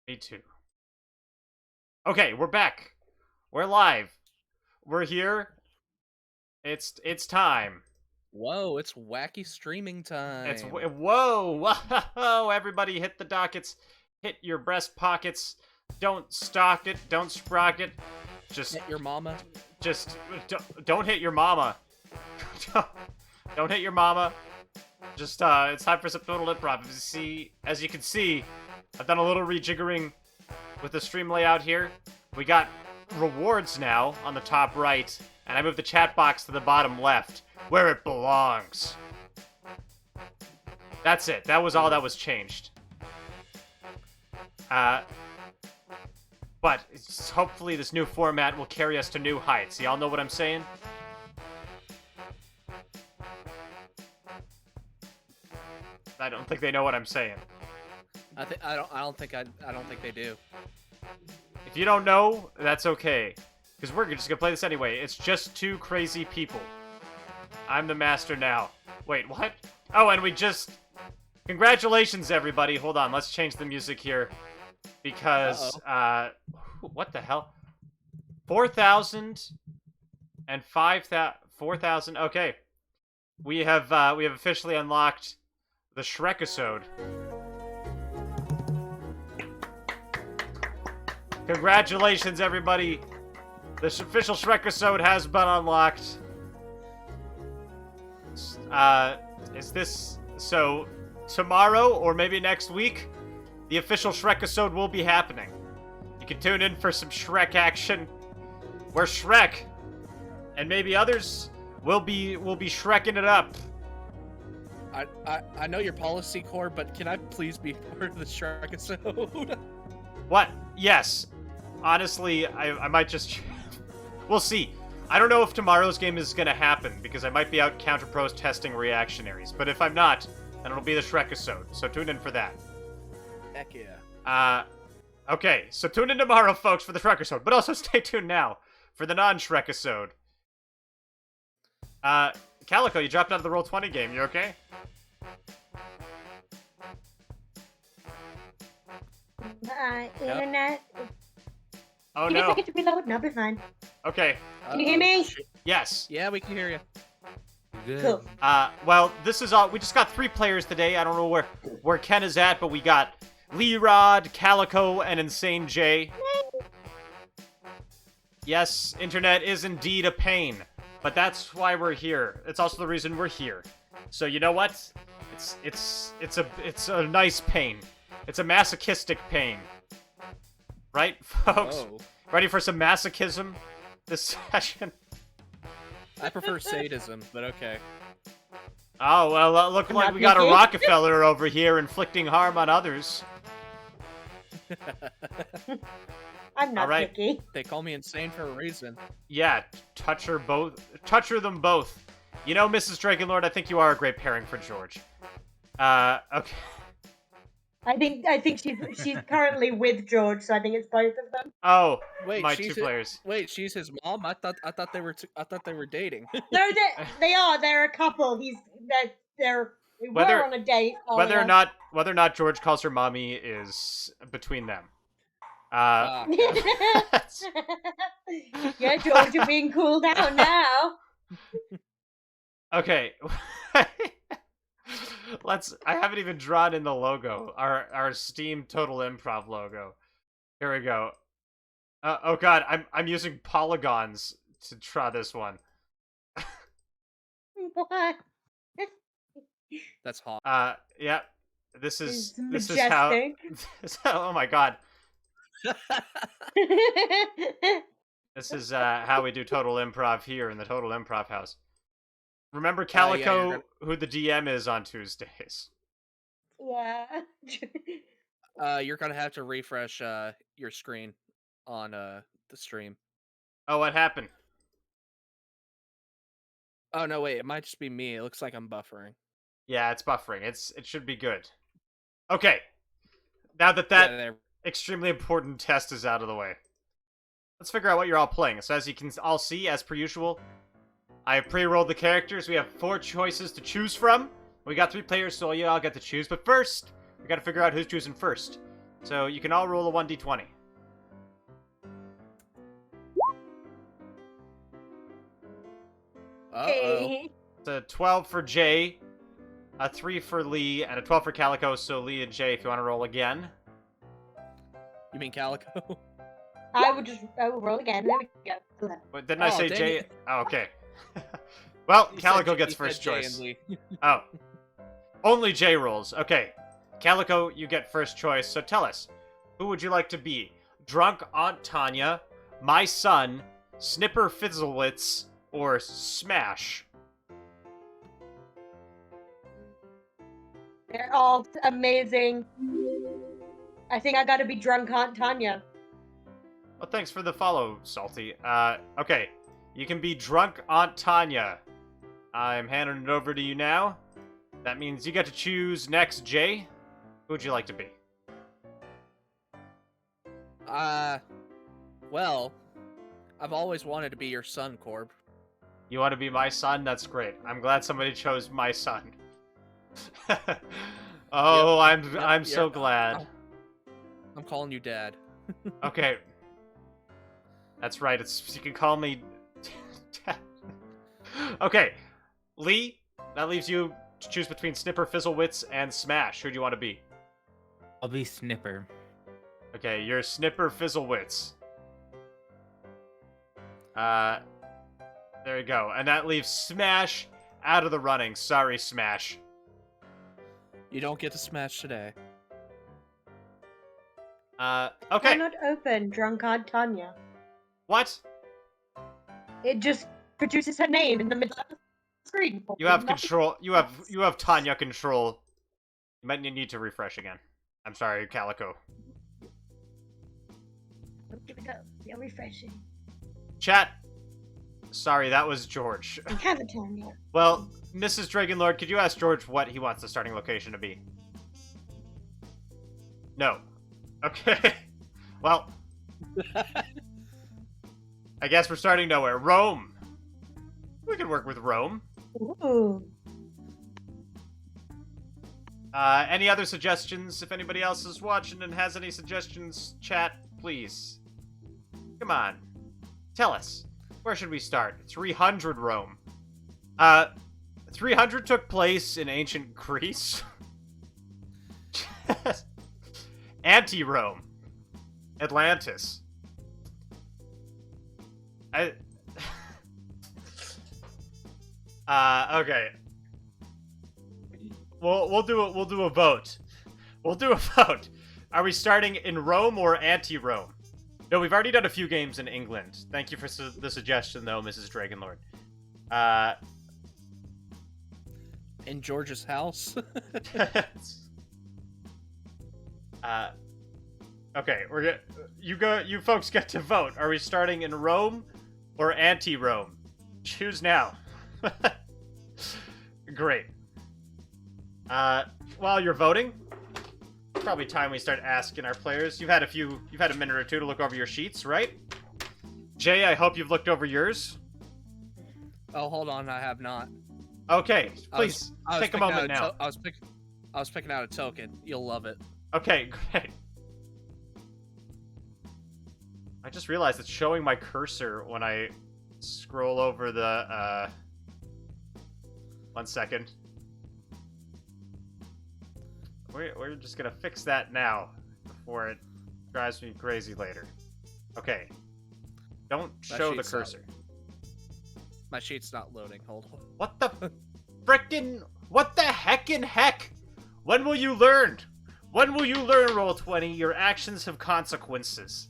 Me too. Okay, we're back. We're live. We're here. It's time. Whoa, it's wacky streaming time. It's whoa, whoa! Everybody, hit the dockets. Hit your breast pockets. Don't stock it. Don't sprock it. Just hit your mama. Just don't hit your mama. Don't hit your mama. Just it's time for some total improv. As you can see, I've done a little rejiggering with the stream layout here. We got rewards now on the top right, and I moved the chat box to the bottom left, where it belongs. That's it. That was all that was changed. But hopefully this new format will carry us to new heights. Y'all know what I'm saying? I don't think they know what I'm saying. I don't think they do. If you don't know, that's okay. Because we're just gonna play this anyway. It's just two crazy people. I'm the master now. Wait, what? Oh, and we just... Congratulations, everybody. Hold on, let's change the music here. Because, what the hell? 4,000 and 4,000. Okay. We have officially unlocked the Shrek-isode. Congratulations, everybody. The official Shrek-isode has been unlocked. Is this... So, tomorrow, or maybe next week, the official Shrek-isode will be happening. You can tune in for some Shrek action. Where Shrek, and maybe others, will be Shreking it up. I know your policy core, but can I please be part of the Shrek-isode? What? Yes. Honestly, I might just... We'll see. I don't know if tomorrow's game is going to happen, because I might be out counterpros testing reactionaries. But if I'm not, then it'll be the Shrek-isode. So tune in for that. Heck yeah. Okay, so tune in tomorrow, folks, for the Shrek-isode. But also stay tuned now for the non-Shrek-isode. Calico, you dropped out of the Roll20 game. You okay? Internet. Oh, Give me a no. second to reload and I'll be fine. Okay. Can you hear me? Yes. Yeah, we can hear you. Good. Cool. Well, this is all. We just got 3 players today. I don't know where Ken is at, but we got Lee Rod, Calico, and Insane J. Yes, internet is indeed a pain, but that's why we're here. It's also the reason we're here. So you know what? It's a nice pain. It's a masochistic pain. Right, folks? Whoa. Ready for some masochism this session? I prefer sadism, but okay. Oh, well, look like we got a Rockefeller over here inflicting harm on others. I'm not Alright. picky. They call me insane for a reason. Yeah, Toucher them both. You know, Mrs. Dragonlord, I think you are a great pairing for George. Okay. I think she's currently with George, so I think it's both of them. Oh, Wait, my 2 players. Wait, she's his mom. I thought they were dating. No, they are. They're a couple. We were on a date. Whether or not George calls her mommy is between them. Yeah, George, you're being cool down now. Okay. I haven't even drawn in the logo. Our Steam Total Improv logo. Here we go. Oh god, I'm using polygons to draw this one. What? That's hot. Yeah. This is Majestic. how oh my god. This is how we do Total Improv here in the Total Improv house. Remember Calico, who the DM is on Tuesdays. Yeah. You're gonna have to refresh your screen on the stream. Oh, what happened? Oh no, wait, it might just be me. It looks like I'm buffering. Yeah, it's buffering. It should be good. Okay. Now that extremely important test is out of the way, let's figure out what you're all playing. So as you can all see, as per usual, I have pre-rolled the characters. We have 4 choices to choose from. We got 3 players, so you all get to choose. But first, we got to figure out who's choosing first. So you can all roll a 1d20. Uh-oh. It's a 12 for Jay, a 3 for Lee, and a 12 for Calico. So Lee and Jay, if you want to roll again. You mean Calico? I will roll again. There we go. Wait, didn't I say dang Jay? it. Oh, okay. Well, You Calico said- gets you first said Jay choice. and Lee. Oh. Only Jay rolls. Okay. Calico, you get first choice. So tell us, who would you like to be? Drunk Aunt Tanya, my son, Snipper Fizzlewitz, or Smash? They're all amazing. I think I gotta be drunk Aunt Tanya. Well, thanks for the follow, Salty. Okay. You can be Drunk Aunt Tanya. I'm handing it over to you now. That means you get to choose next, Jay. Who would you like to be? Well, I've always wanted to be your son, Corb. You want to be my son? That's great. I'm glad somebody chose my son. Oh, I'm so Yep. glad. I'm calling you Dad. Okay. That's right. You can call me Dad. Okay. Lee, that leaves you to choose between Snipper Fizzlewitz and Smash. Who do you want to be? I'll be Snipper. Okay, you're Snipper Fizzlewitz. There you go. And that leaves Smash out of the running. Sorry, Smash. You don't get to smash today. Why Okay. not open drunk Aunt Tanya? What? It just produces her name in the middle of the screen. You have control. You have Tanya control. You might need to refresh again. I'm sorry, Calico. Give it up. You're refreshing. Chat. Sorry, that was George. I have a Tanya. Well, Mrs. Dragonlord, could you ask George what he wants the starting location to be? No. Okay. Well, I guess we're starting nowhere. Rome. We can work with Rome. Ooh. Any other suggestions? If anybody else is watching and has any suggestions, chat, please. Come on. Tell us. Where should we start? 300 Rome. 300 took place in ancient Greece. Anti-Rome. Atlantis. Okay. We'll do a vote. We'll do a vote. Are we starting in Rome or anti-Rome? No, we've already done a few games in England. Thank you for the suggestion, though, Mrs. Dragonlord. In George's house? Okay, you folks get to vote. Are we starting in Rome or anti-Rome? Choose now. Great. While you're voting, probably time we start asking our players. You've had a minute or two to look over your sheets, right? Jay, I hope you've looked over yours. Oh, hold on, I have not. Okay, please I was take a picking moment out now. I was picking out a token. You'll love it. Okay, great. I just realized it's showing my cursor when I scroll over the, 1 second. We're just gonna fix that now before it drives me crazy later. Okay. Don't show the sheet's not- cursor. My sheet's not loading. Hold on. What the frickin'... What the heckin' heck? When will you learn? When will you learn, Roll20? Your actions have consequences.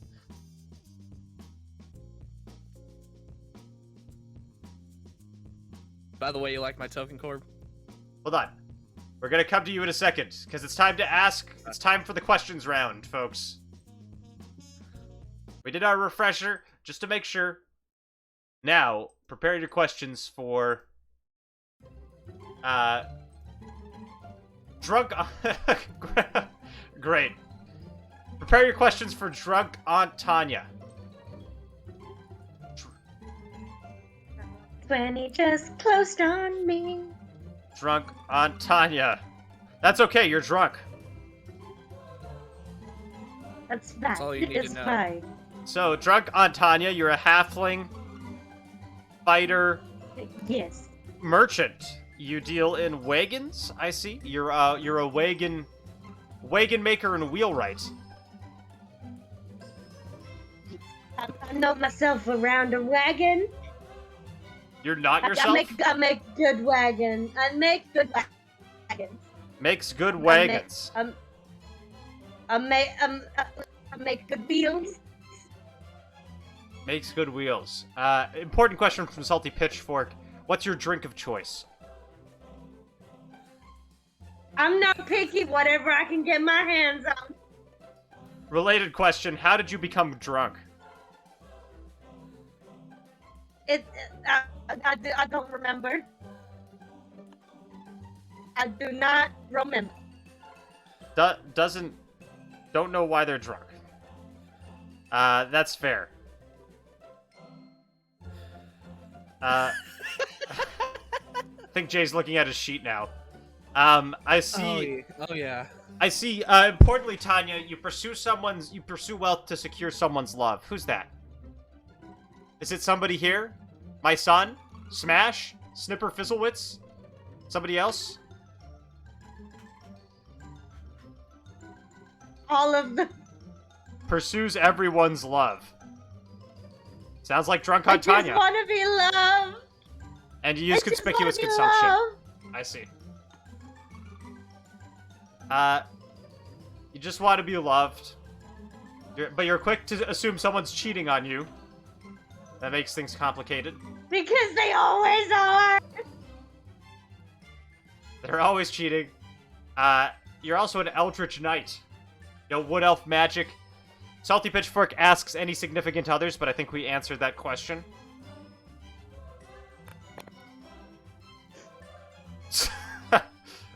By the way, you like my token, Corb? Hold on. We're gonna come to you in a second, because it's time to ask... It's time for the questions round, folks. We did our refresher, just to make sure. Now, prepare your questions for... Drunk... Great. Prepare your questions for Drunk Aunt Tanya. When he just closed on me. Drunk Aunt Tanya. That's okay, you're drunk. That's fine. That's all you need to It's know. fine. So, drunk on Tanya, you're a halfling, fighter, Yes. merchant. You deal in wagons, I see. You're a wagon maker and wheelwright. I know myself around a wagon. You're not I yourself? make good wagon. I make good wagons. Makes good wagons. I make good wheels. Makes good wheels. Important question from Salty Pitchfork. What's your drink of choice? I'm not picky. Whatever I can get my hands on. Related question. How did you become drunk? I don't remember. I do not remember. Don't know why they're drunk. That's fair. I think Jay's looking at his sheet now. I see. Oh yeah. I see. Importantly, Tanya, you pursue wealth to secure someone's love. Who's that? Is it somebody here? My son? Smash? Snipper Fizzlewitz? Somebody else? All of them. Pursues everyone's love. Sounds like drunk on I just Tanya. want to be loved. And you use I just conspicuous wanna be consumption. loved. I see. You just want to be loved. But you're quick to assume someone's cheating on you. That makes things complicated. Because they always are. They're always cheating. You're also an Eldritch Knight. You know, Wood Elf magic. Salty Pitchfork asks any significant others, but I think we answered that question.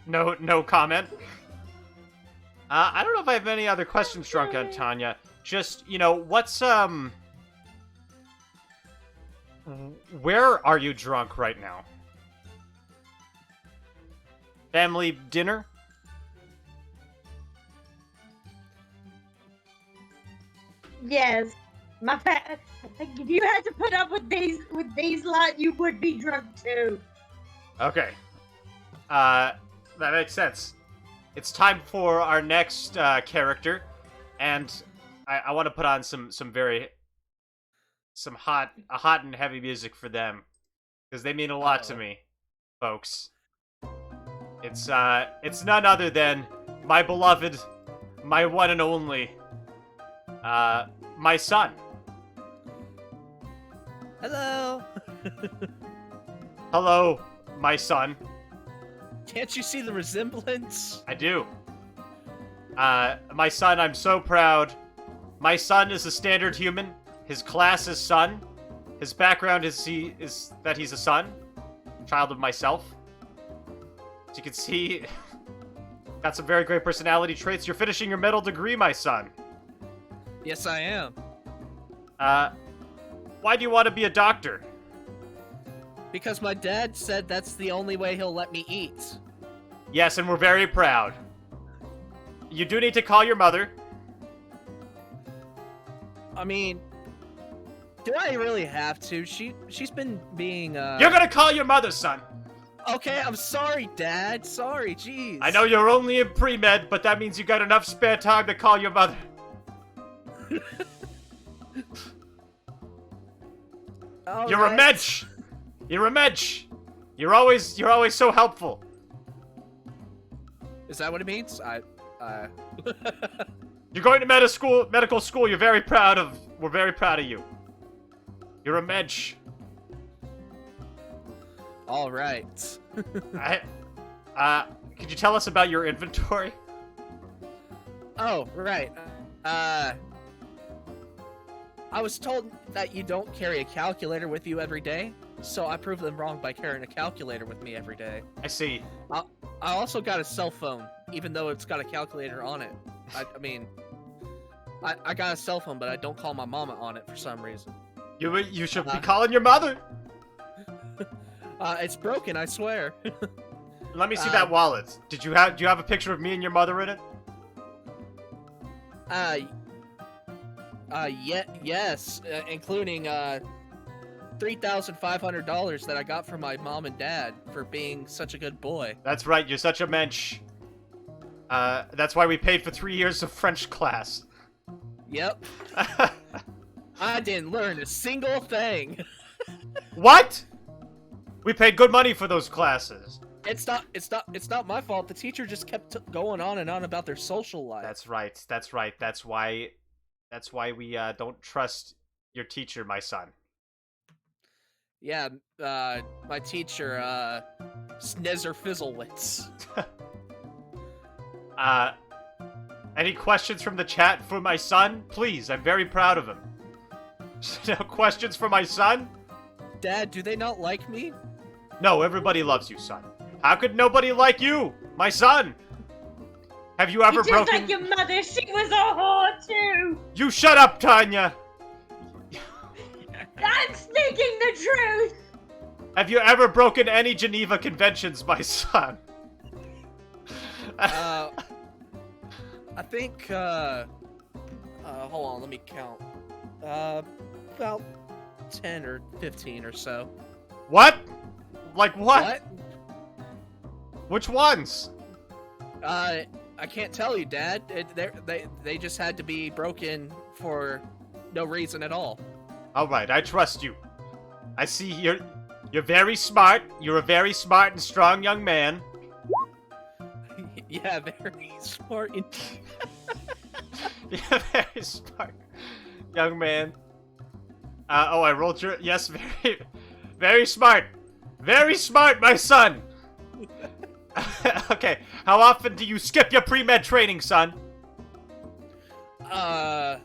No comment. I don't know if I have any other questions, drunk on Tanya. Just, you know, where are you drunk right now? Family dinner? Yes. If you had to put up with these lot, you would be drunk too. Okay. That makes sense. It's time for our next character, and I want to put on some hot and heavy music for them, because they mean a lot to me, folks. It's none other than my beloved, my one and only, my son. Hello. Hello, my son. Can't you see the resemblance? I do. My son, I'm so proud. My son is a standard human. His class is son. His background is that he's a son. Child of myself. As you can see, got some very great personality traits. You're finishing your middle degree, my son. Yes, I am. Why do you want to be a doctor? Because my dad said that's the only way he'll let me eat. Yes, and we're very proud. You do need to call your mother. I mean, do I really have to? She's been being You're gonna call your mother, son. Okay, I'm sorry, Dad. Sorry, jeez. I know you're only in pre-med, but that means you got enough spare time to call your mother. You're a mensch. You're a mensch. You're always so helpful. Is that what it means? You're going to medical school. We're very proud of you. You're a mensch. All right. Could you tell us about your inventory? Oh, right. I was told that you don't carry a calculator with you every day, so I proved them wrong by carrying a calculator with me every day. I see. I also got a cell phone, even though it's got a calculator on it. I mean, I got a cell phone, but I don't call my mama on it for some reason. You should be calling your mother. It's broken, I swear. Let me see that wallet. Do you have a picture of me and your mother in it? Yes, including $3,500 that I got from my mom and dad for being such a good boy. That's right, you're such a mensch. That's why we paid for 3 years of French class. Yep. I didn't learn a single thing. What? We paid good money for those classes. It's not my fault. The teacher just kept going on and on about their social life. That's right. That's why we don't trust your teacher, my son. Yeah, my teacher, Snezzer Fizzlewitz. Any questions from the chat for my son? Please, I'm very proud of him. No questions for my son? Dad, do they not like me? No, everybody loves you, son. How could nobody like you, my son? Have you ever You're just broken... like your mother. She was a whore too. You shut up, Tanya! I'm speaking the truth. Have you ever broken any Geneva Conventions, my son? I think, hold on, let me count. About 10 or 15 or so. What? Like what? Which ones? I can't tell you, Dad. They just had to be broken for no reason at all. All right, I trust you. I see you're very smart. You're a very smart and strong young man. Yeah, very smart. You're a very smart young man. Oh, I rolled your... Yes, very, very smart. Very smart, my son. Okay, how often do you skip your pre-med training, son? I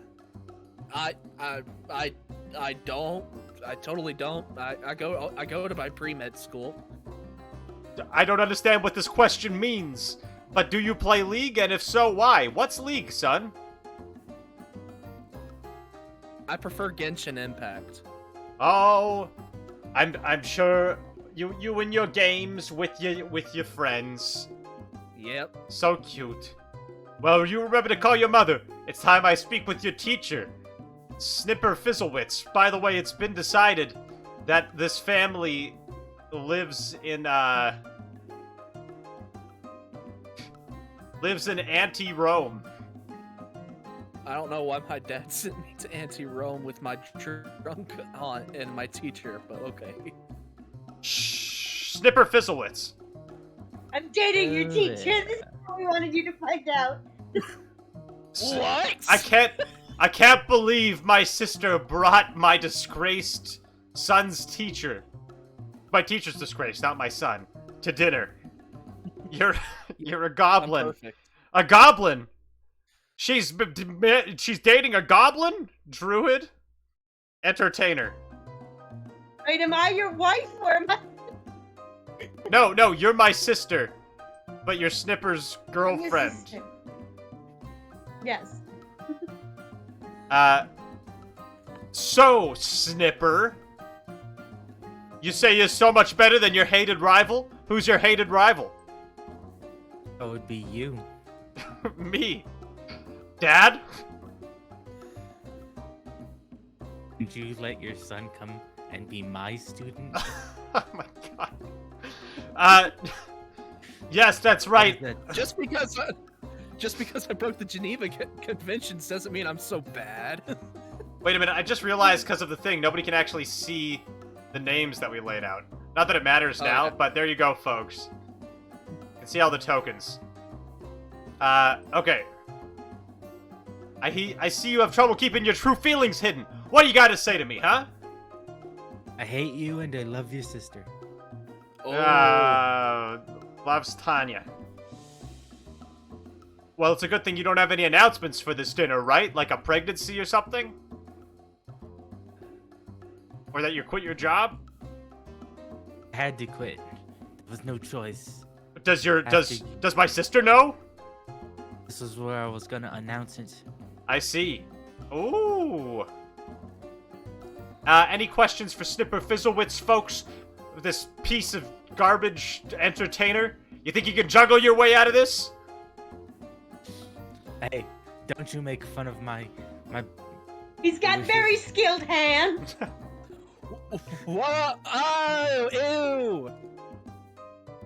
don't. I totally don't. I go to my pre-med school. I don't understand what this question means. But do you play League, and if so, why? What's League, son? I prefer Genshin Impact. Oh, I'm sure you and your games with your friends. Yep. So cute. Well, you remember to call your mother. It's time I speak with your teacher, Snipper Fizzlewitz. By the way, it's been decided that this family lives in anti-Rome. I don't know why my dad sent me to anti-Rome with my drunk aunt and my teacher, but okay. Shh, Snipper Fizzlewitz. I'm dating your teacher. This is what we wanted you to find out. What? I can't believe my sister brought my disgraced son's teacher. My teacher's disgrace, not my son, to dinner. You're a goblin. I'm perfect. A goblin. She's dating a goblin? Druid? Entertainer. Wait, am I your wife or am I... No, you're my sister. But you're Snipper's Your girlfriend. sister? Yes. So, Snipper. You say you're so much better than your hated rival? Who's your hated rival? That would be you. Me. Dad? Would you let your son come and be my student? Oh my god. Yes, that's right. Just because I broke the Geneva Conventions doesn't mean I'm so bad. Wait a minute, I just realized because of the thing, nobody can actually see the names that we laid out. Not that it matters now, Okay. but there you go, folks. You can see all the tokens. Okay. I see you have trouble keeping your true feelings hidden. What do you got to say to me, huh? I hate you and I love your sister. Oh. Loves Tanya. Well, it's a good thing you don't have any announcements for this dinner, right? Like a pregnancy or something? Or that you quit your job? I had to quit. There was no choice. Does my sister know? This is where I was gonna announce it. I see. Ooh. Any questions for Snipper Fizzlewitz, folks? This piece of garbage entertainer? You think you can juggle your way out of this? Hey, don't you make fun of my He's got Wishes. very skilled hands. What? Oh, ew!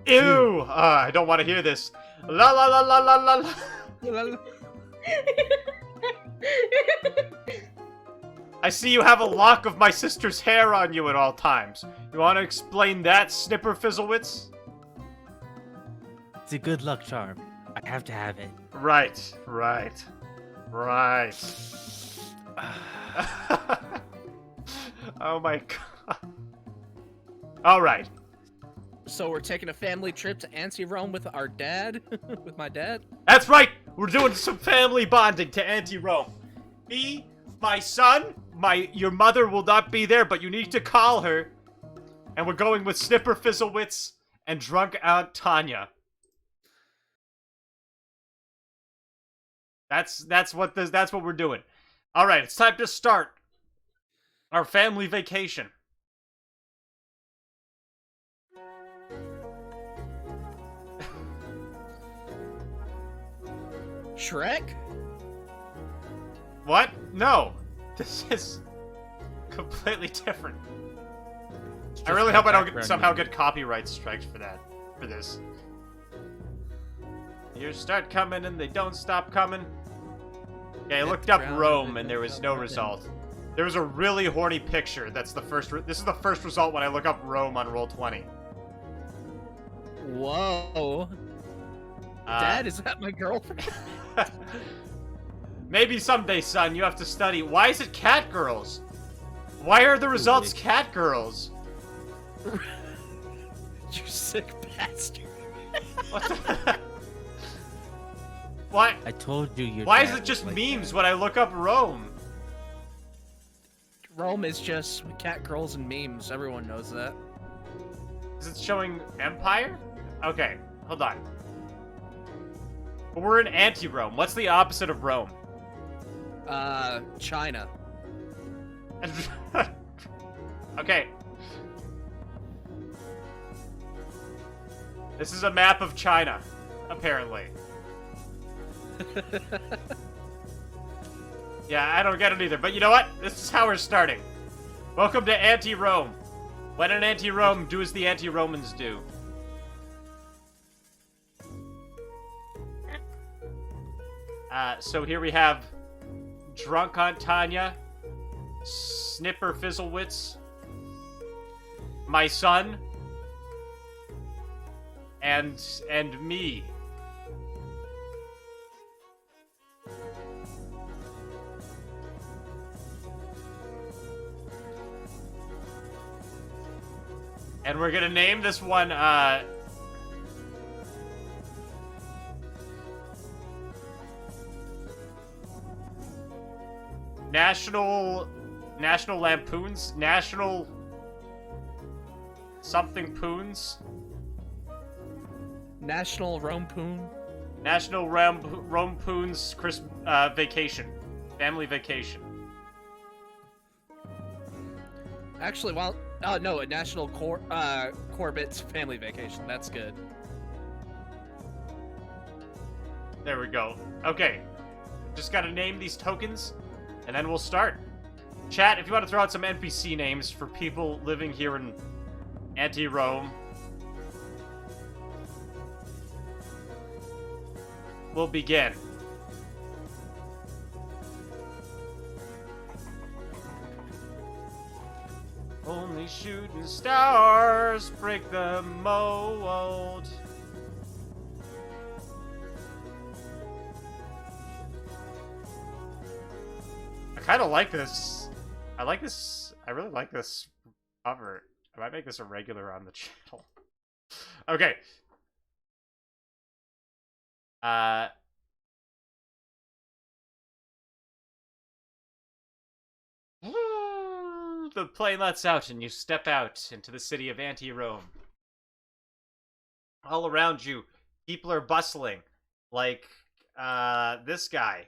Ew! I don't want to hear this. La la la la la la la. I see you have a lock of my sister's hair on you at all times. You want to explain that, Snipper Fizzlewitz? It's a good luck charm. I have to have it. Right. Oh my god. Alright. So we're taking a family trip to Anti-Rome with our dad? With my dad? That's right! We're doing some family bonding to Anti-Rome. Me, my son, your mother will not be there, but you need to call her. And we're going with Snipper Fizzlewitz and drunk Aunt Tanya. That's what we're doing. Alright, it's time to start our family vacation. Shrek? What? No. This is completely different. It's I just really got hope I don't background somehow music. get copyright strikes for this. Years start coming and they don't stop coming. Okay, I looked up Rome and there was no result. There was a really horny picture. That's the first. This is the first result when I look up Rome on Roll20. Whoa. Dad, is that my girlfriend? Maybe someday, son. You have to study. Why is it cat girls? Why are the results cat girls? You sick bastard. What the? Why? I told you your Why is dad it just was like memes that. when I look up Rome? Rome is just cat girls and memes. Everyone knows that. Is it showing Empire? Okay, hold on. We're in anti-Rome. What's the opposite of Rome? China. Okay. This is a map of China, apparently. Yeah, I don't get it either. But you know what? This is how we're starting. Welcome to Anti-Rome. When in Anti-Rome, do as the Anti-Romans do. So here we have Drunk Aunt Tanya, Snipper Fizzlewitz, my son, and me. And we're gonna name this one, National Lampoons? National something Poons? National Rompoon. National Rompoons vacation. Family vacation. Actually, well, no, a National Corbett's family vacation. That's good. There we go. Okay. Just gotta name these tokens, and then we'll start. Chat, if you want to throw out some NPC names for people living here in Anti-Rome, we'll begin. Only shooting stars break the mold. I kind of like this. I like this. I really like this cover. I might make this a regular on the channel. Okay. The plane lets out and you step out into the city of Anti-Rome. All around you, people are bustling. Like, this guy.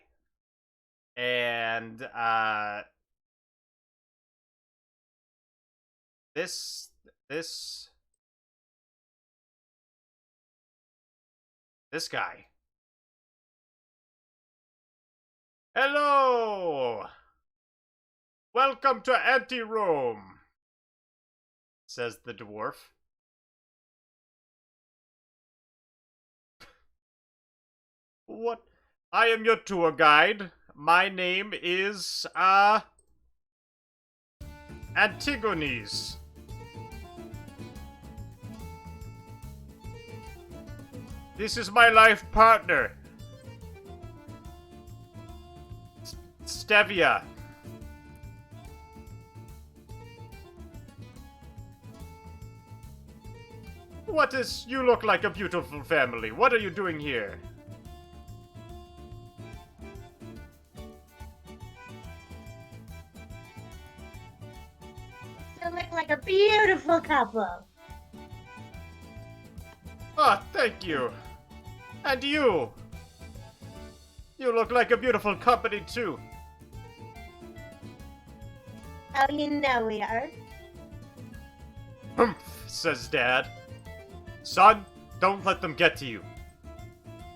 And, this guy. Hello! Welcome to Anti-Rome, says the dwarf. What? I am your tour guide. My name is, Antigones. This is my life partner, Stevia. What is... You look like a beautiful family. What are you doing here? You look like a beautiful couple. Ah, thank you. And you. You look like a beautiful company, too. How do you know we are? Humph, says Dad. Son, don't let them get to you.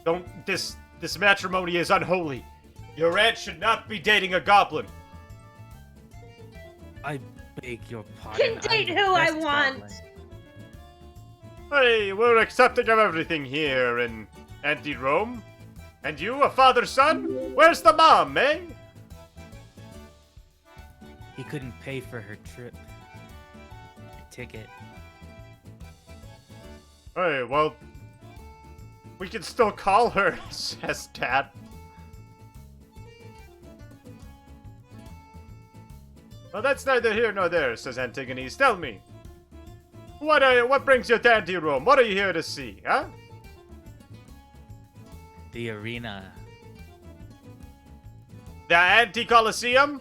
Don't... This matrimony is unholy. Your aunt should not be dating a goblin. I beg your pardon. Can date I'm the who I best want. goblin. Hey, we're accepting of everything here in Anti-Rome. And you, a father-son? Where's the mom, eh? He couldn't pay for her trip. Her ticket. Hey, well... We can still call her, says Dad. Well, that's neither here nor there, says Antigones. Tell me. What brings you to Anti-Rome? What are you here to see, huh? The arena. The Anti-Colosseum?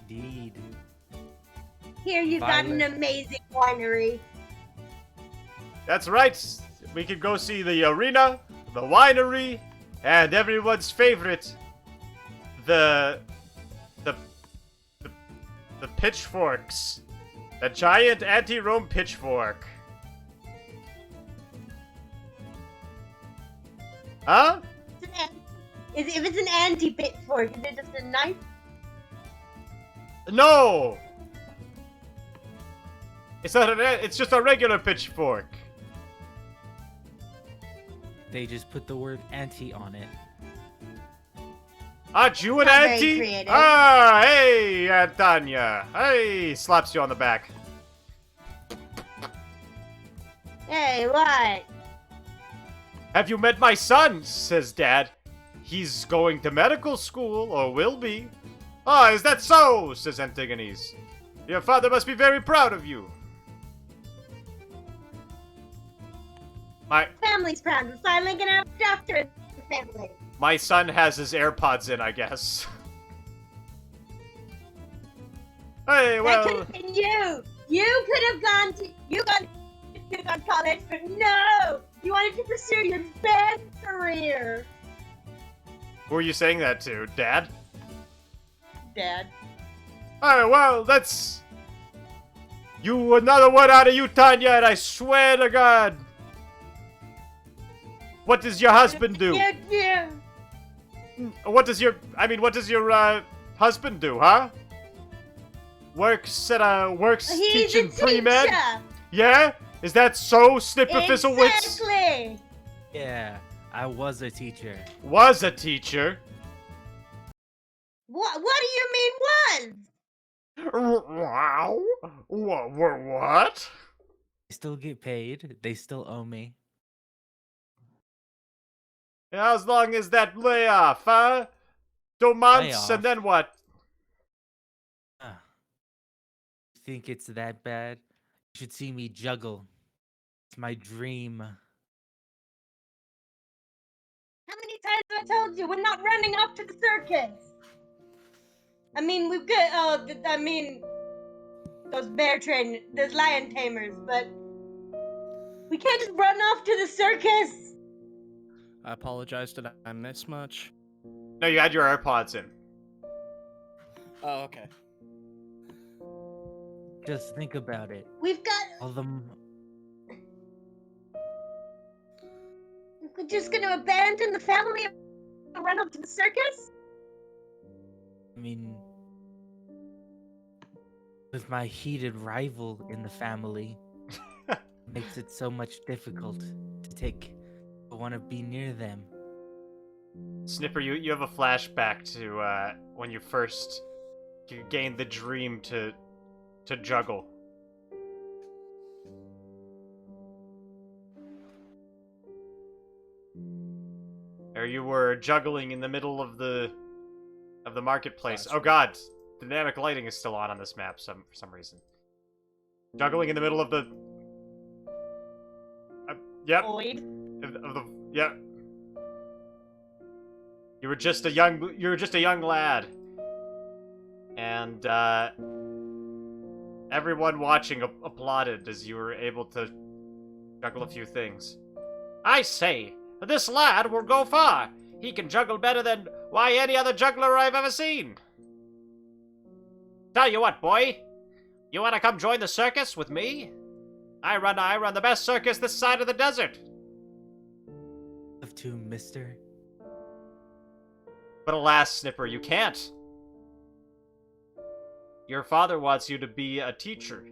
Indeed. Here you've got an Violet. amazing winery. That's right. We could go see the arena, the winery, and everyone's favorite, the pitchforks. The giant anti-Rome pitchfork. Huh? If it's an anti-pitchfork, is it just a knife? No! It's not it's just a regular pitchfork. They just put the word anti on it. Aren't you an Not very auntie? creative. Ah, hey, Aunt Tanya. Hey, slaps you on the back. Hey, what? Have you met my son? Says Dad. He's going to medical school, or will be. Ah, is that so? Says Antigones. Your father must be very proud of you. Family's proud. We're finally gonna have a doctor in the family. My son has his AirPods in, I guess. Hey, That well... could have been you. You could have gone to college, but no. You wanted to pursue your band career. Who are you saying that to? Dad? Dad. Alright, well, that's... You, another word out of you, Tanya, and I swear to God. What does your husband do? Yeah. What does your husband do, huh? Works He's teaching a pre-med? teacher. Yeah? Is that so, Snipperfizzlewitz? Exactly. Yeah, I was a teacher. Was a teacher. What do you mean was? Wow. What? I still get paid. They still owe me. As long as that layoff, huh? 2 months, Layoff? and then what? Ah. Think it's that bad? You should see me juggle. It's my dream. How many times have I told you we're not running off to the circus? I mean, we've got, those those lion tamers, but we can't just run off to the circus. I apologize. Did I miss much? No, you had your AirPods in. Oh, okay. Just think about it. We've got. All the We're just gonna abandon the family and run off to the circus? I mean, with my heated rival in the family, it makes it so much difficult to want to be near them. Snipper, you have a flashback to when you first gained the dream to juggle. Or you were juggling in the middle of the marketplace. Oh god, the dynamic lighting is still on this map for some reason. Juggling in the middle of the yep. Void. Yep. You were just a young lad. And everyone watching applauded as you were able to juggle a few things. I say, this lad will go far. He can juggle better than any other juggler I've ever seen. Tell you what, boy. You want to come join the circus with me? I run the best circus this side of the desert. Love to, mister. But alas, Snipper, you can't. Your father wants you to be a teacher.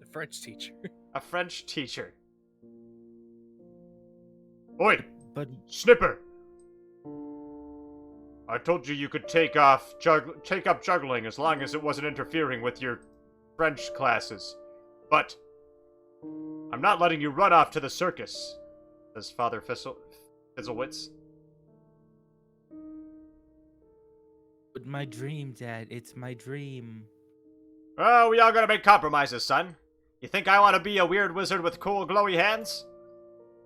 The French teacher. A French teacher. Oi! But Snipper! I told you could take up juggling as long as it wasn't interfering with your French classes. But I'm not letting you run off to the circus, says Father Fizzlewitz. But my dream, Dad, it's my dream. Oh, we all gotta make compromises, son. You think I want to be a weird wizard with cool, glowy hands?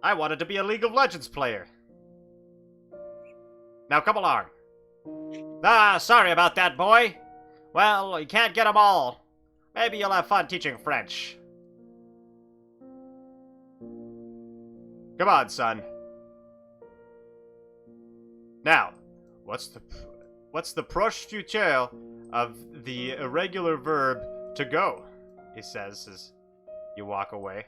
I wanted to be a League of Legends player. Now come along. Ah, sorry about that, boy. Well, you can't get 'em all. Maybe you'll have fun teaching French. Come on, son. Now, what's the proche futur of the irregular verb to go? He says as you walk away.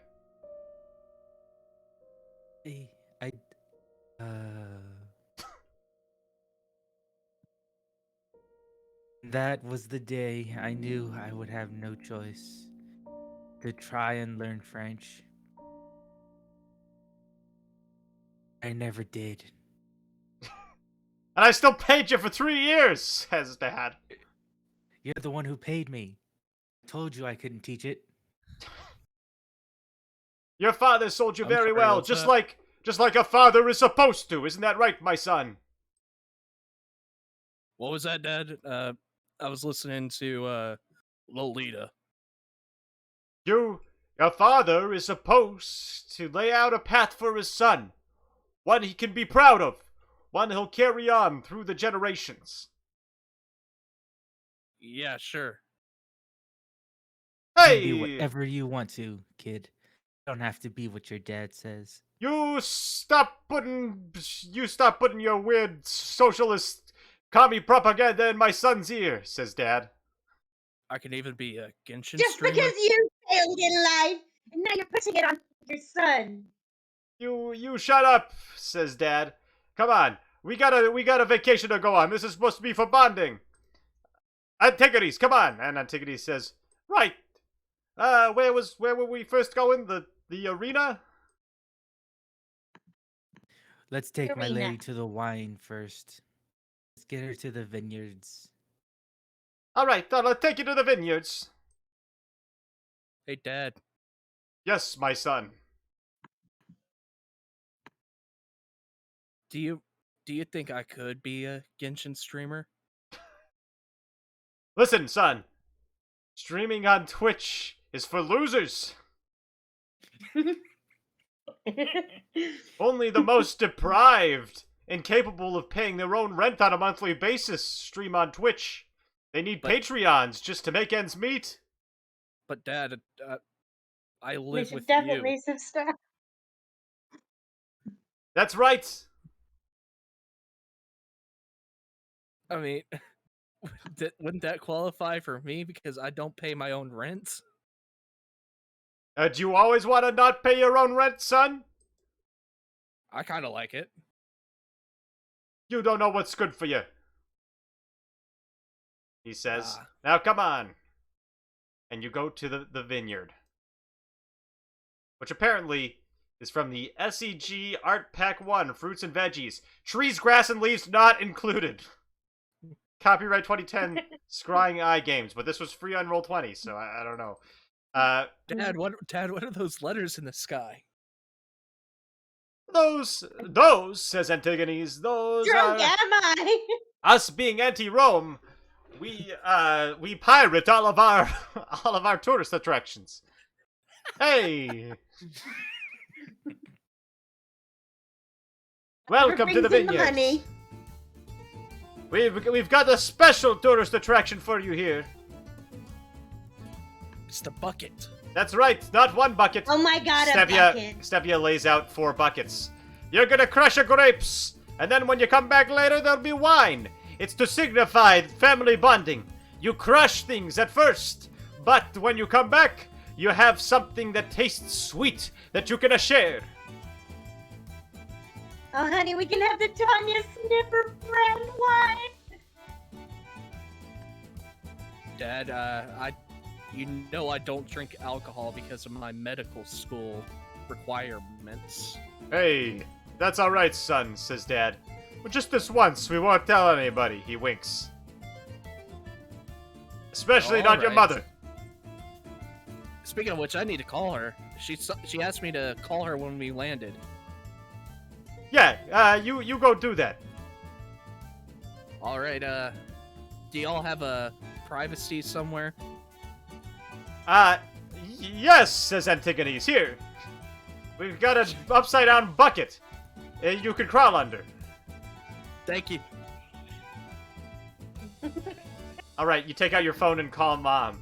That was the day I knew I would have no choice to try and learn French. I never did. And I still paid you for 3 years, says Dad. You're the one who paid me. I told you I couldn't teach it. Your father sold you I'm very sorry, well, what's just that? like a father is supposed to. Isn't that right, my son? What was that, Dad? I was listening to Lolita. Your father is supposed to lay out a path for his son. One he can be proud of. One he'll carry on through the generations. Yeah, sure. You can be Hey! whatever you want to, kid. You don't have to be what your dad says. You stop putting your weird socialist commie propaganda in my son's ear, says Dad. I can even be a Genshin Just streamer. because you failed in life, and now you're putting it on your son. You shut up, says Dad. Come on, we got a vacation to go on. This is supposed to be for bonding. Antigones, come on. And Antigones says, right. Where were we first going? The arena? Let's take my Arena. lady to the wine first. Let's get her to the vineyards. All right, I'll take you to the vineyards. Hey, Dad. Yes, my son. Do you think I could be a Genshin streamer? Listen, son. Streaming on Twitch is for losers. Only the most deprived, incapable of paying their own rent on a monthly basis, stream on Twitch. They need Patreons just to make ends meet. But Dad, I We live should with definitely you. subscribe. That's right. I mean, wouldn't that qualify for me because I don't pay my own rent? Do you always want to not pay your own rent, son? I kind of like it. You don't know what's good for you. he says. Ah. Now come on. And you go to the vineyard. Which apparently is from the SEG Art Pack 1, Fruits and Veggies. Trees, grass, and leaves not included. Copyright 2010, Scrying Eye Games. But this was free on Roll20, so I don't know. Dad, what are those letters in the sky? Those, says Antigones, those Drunk are... am I? Us being anti-Rome, we pirate all of our tourist attractions. Hey! Welcome to the Brings in vineyards. money. We've got a special tourist attraction for you here. It's the bucket. That's right, not one bucket. Oh my god, a bucket. Stevia lays out 4 buckets. You're gonna crush your grapes, and then when you come back later, there'll be wine. It's to signify family bonding. You crush things at first, but when you come back, you have something that tastes sweet that you can share. Oh, honey, we can have the Tanya Sniffer brand wine. Dad, I don't drink alcohol because of my medical school requirements. Hey, that's alright, son, says Dad. Well, just this once, we won't tell anybody, he winks. Especially not your Alright. mother. Speaking of which, I need to call her. She asked me to call her when we landed. Yeah, you go do that. All right. Do y'all have a privacy somewhere? Yes, says Antigones. Here, we've got an upside-down bucket. You can crawl under. Thank you. All right, you take out your phone and call Mom.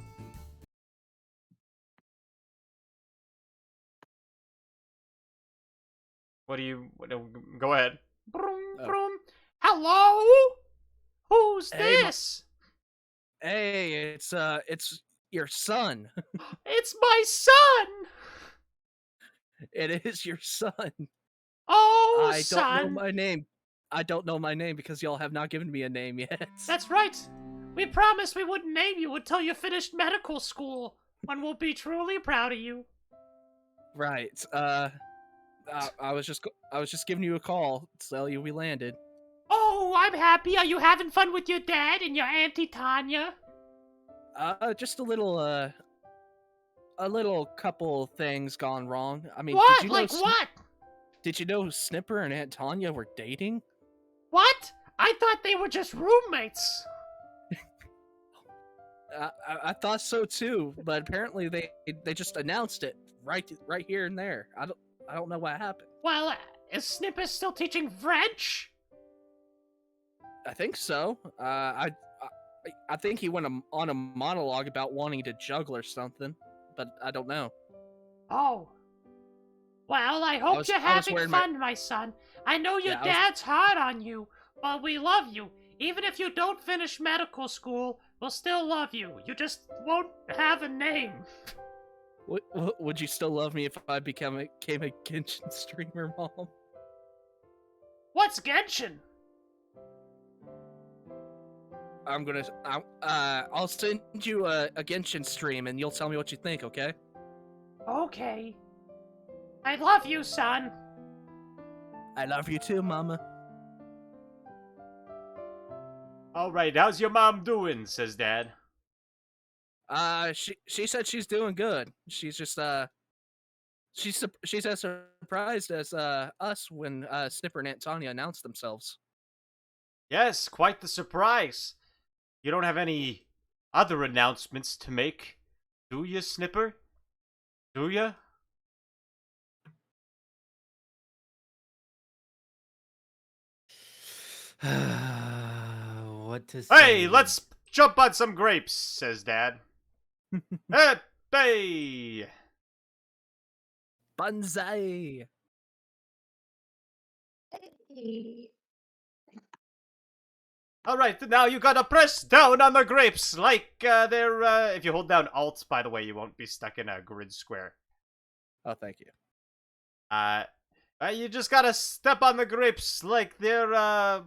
Go ahead. Broom, Oh. broom. Hello? Who's Hey, this? Hey, it's your son. It's my son! It is your son. Oh, I son! don't know my name. I don't know my name because y'all have not given me a name yet. That's right. We promised we wouldn't name you until you finished medical school, when we'll be truly proud of you. Right. I was just giving you a call to tell you we landed. Oh, I'm happy. Are you having fun with your dad and your Auntie Tanya? Just a little couple things gone wrong. I mean, What? did you know What? Did you know Snipper and Aunt Tanya were dating? What? I thought they were just roommates. I thought so too, but apparently they just announced it right here and there. I don't know what happened. Well, is Snipper still teaching French? I think so. I think he went on a monologue about wanting to juggle or something, but I don't know. Oh. Well, I hope you're having wearing fun, my son. I know your dad's hard on you, but we love you. Even if you don't finish medical school, we'll still love you. You just won't have a name. Would you still love me if I became a Genshin streamer, Mom? What's Genshin? I'll send you a Genshin stream and you'll tell me what you think, okay? Okay. I love you, son. I love you too, Mama. Alright, how's your mom doing, says Dad. She said she's doing good. She's just she's as surprised as us when Snipper and Aunt Tanya announced themselves. Yes, quite the surprise. You don't have any other announcements to make, do you, Snipper? Do you? What to say? Hey, let's jump on some grapes, says Dad. Hey! Banzai! Alright, now you gotta press down on the grapes like they're, if you hold down Alt, by the way, you won't be stuck in a grid square. Oh, thank you. You just gotta step on the grapes like they're,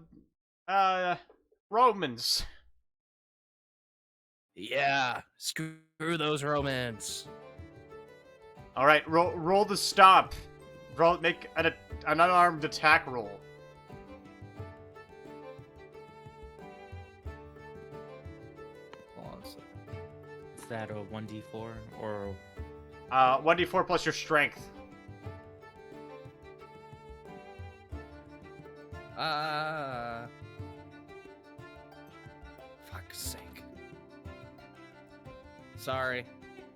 Romans. Yeah, screw those romance. All right, roll the stomp. Make an unarmed attack roll. Hold on a second. Is that a 1d4 or 1d4 plus your strength. Fuck's sake. Sorry.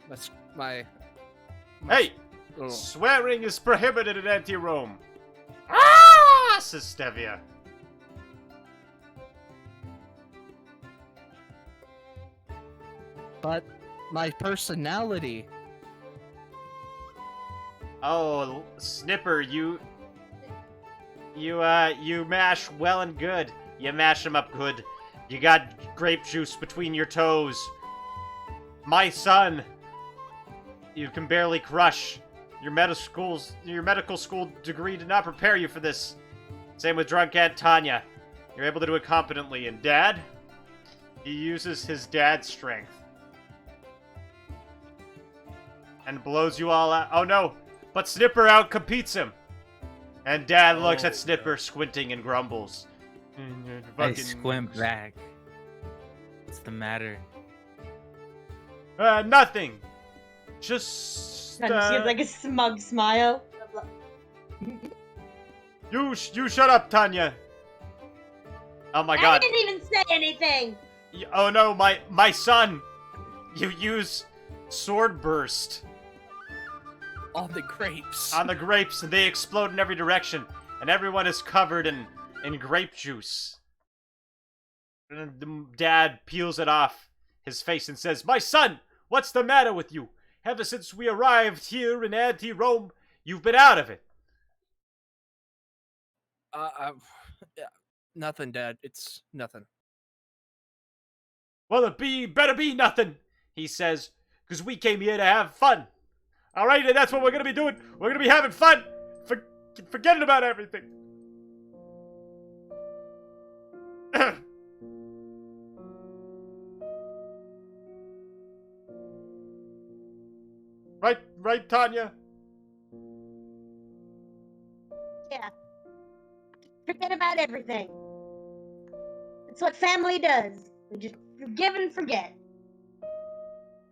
That's my Hey! oh. Swearing is prohibited in anti-Rome. Ah! Says Stevia. But my personality. Oh, Snipper, you mash well and good. You mash them up good. You got grape juice between your toes. My son, you can barely crush. Your medical school degree did not prepare you for this. Same with drunk Aunt Tanya. You're able to do it competently. And Dad? He uses his dad's strength. And blows you all out. Oh no! But Snipper outcompetes him. And Dad looks at Snipper, squinting, and grumbles. I squint back. What's the matter? Nothing. Just, Kind of gives like a smug smile. You shut up, Tanya. Oh my I god. didn't even say anything. Oh no, my son. You use sword burst On the grapes. on the grapes, and they explode in every direction, and everyone is covered in grape juice. And the dad peels it off his face and says, "My son, what's the matter with you? Ever since we arrived here in anti-Rome, you've been out of it." Yeah, nothing, Dad. It's nothing. Well, better be nothing, he says, because we came here to have fun. All right, and that's what we're going to be doing. We're going to be having fun, forgetting about everything. Right, Tanya? Yeah. Forget about everything. That's what family does. We just forgive and forget.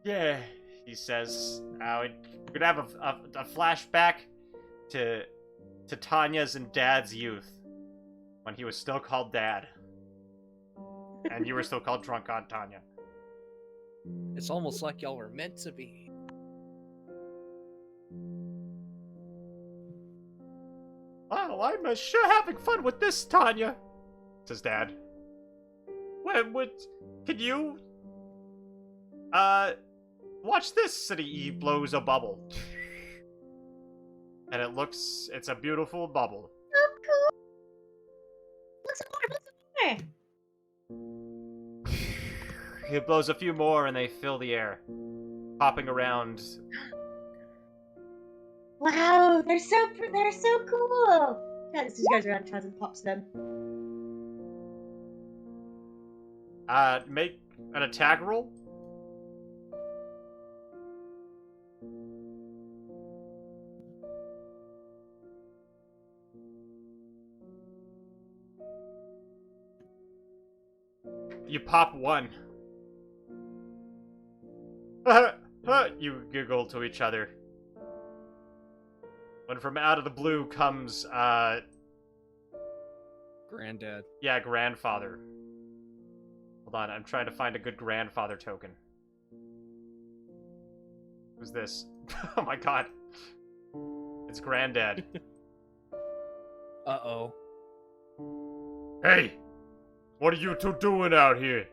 Yeah, he says. We're gonna have a flashback to Tanya's and Dad's youth, when he was still called Dad, and you were still called Drunk Aunt Tanya. It's almost like y'all were meant to be. Wow, I'm sure having fun with this, Tanya, says Dad. Can you watch this? And he blows a bubble. And it's a beautiful bubble. Oh, cool. What's the more? He blows a few more and they fill the air, popping around. Wow, they're so cool. Yeah, this goes around, tries and pops them. Make an attack roll. You pop one. You giggle to each other. When from out of the blue comes, Granddad. yeah, grandfather. Hold on, I'm trying to find a good grandfather token. Who's this? Oh my god. It's Granddad. Uh-oh. Hey! What are you two doing out here?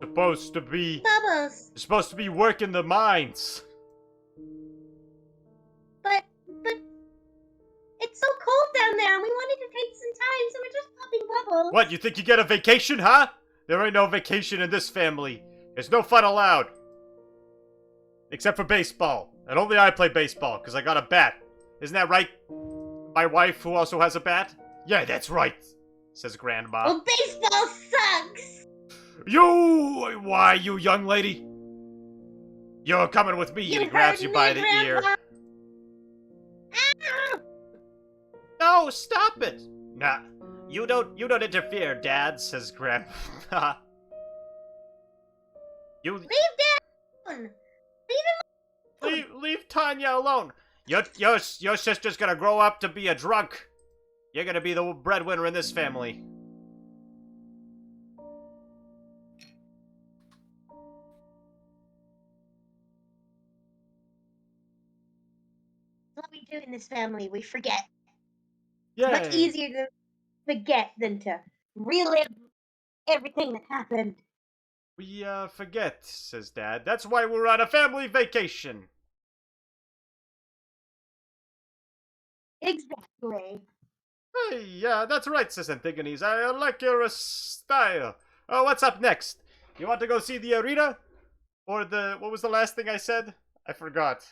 Supposed to be... Bubbles. You're supposed to be working the mines. But it's so cold down there and we wanted to take some time, so we're just popping bubbles. What, you think you get a vacation, huh? There ain't no vacation in this family. There's no fun allowed. Except for baseball. And only I play baseball, because I got a bat. Isn't that right? My wife, who also has a bat? Yeah, that's right, says Grandma. Well, baseball sucks. You! Why, you young lady? You're coming with me, and he grabs you by the ear. No, stop it! Nah, you don't interfere, Dad, says Grandpa. You Leave Dad alone! leave Tanya alone. Your sister's gonna grow up to be a drunk. You're gonna be the breadwinner in this family. What we do in this family, we forget. Yeah. Much easier to forget than to relive everything that happened. We forget, says Dad. That's why we're on a family vacation. Exactly. Hey, yeah, that's right, says Antigones. I like your style. Oh, what's up next? You want to go see the arena? Or what was the last thing I said? I forgot.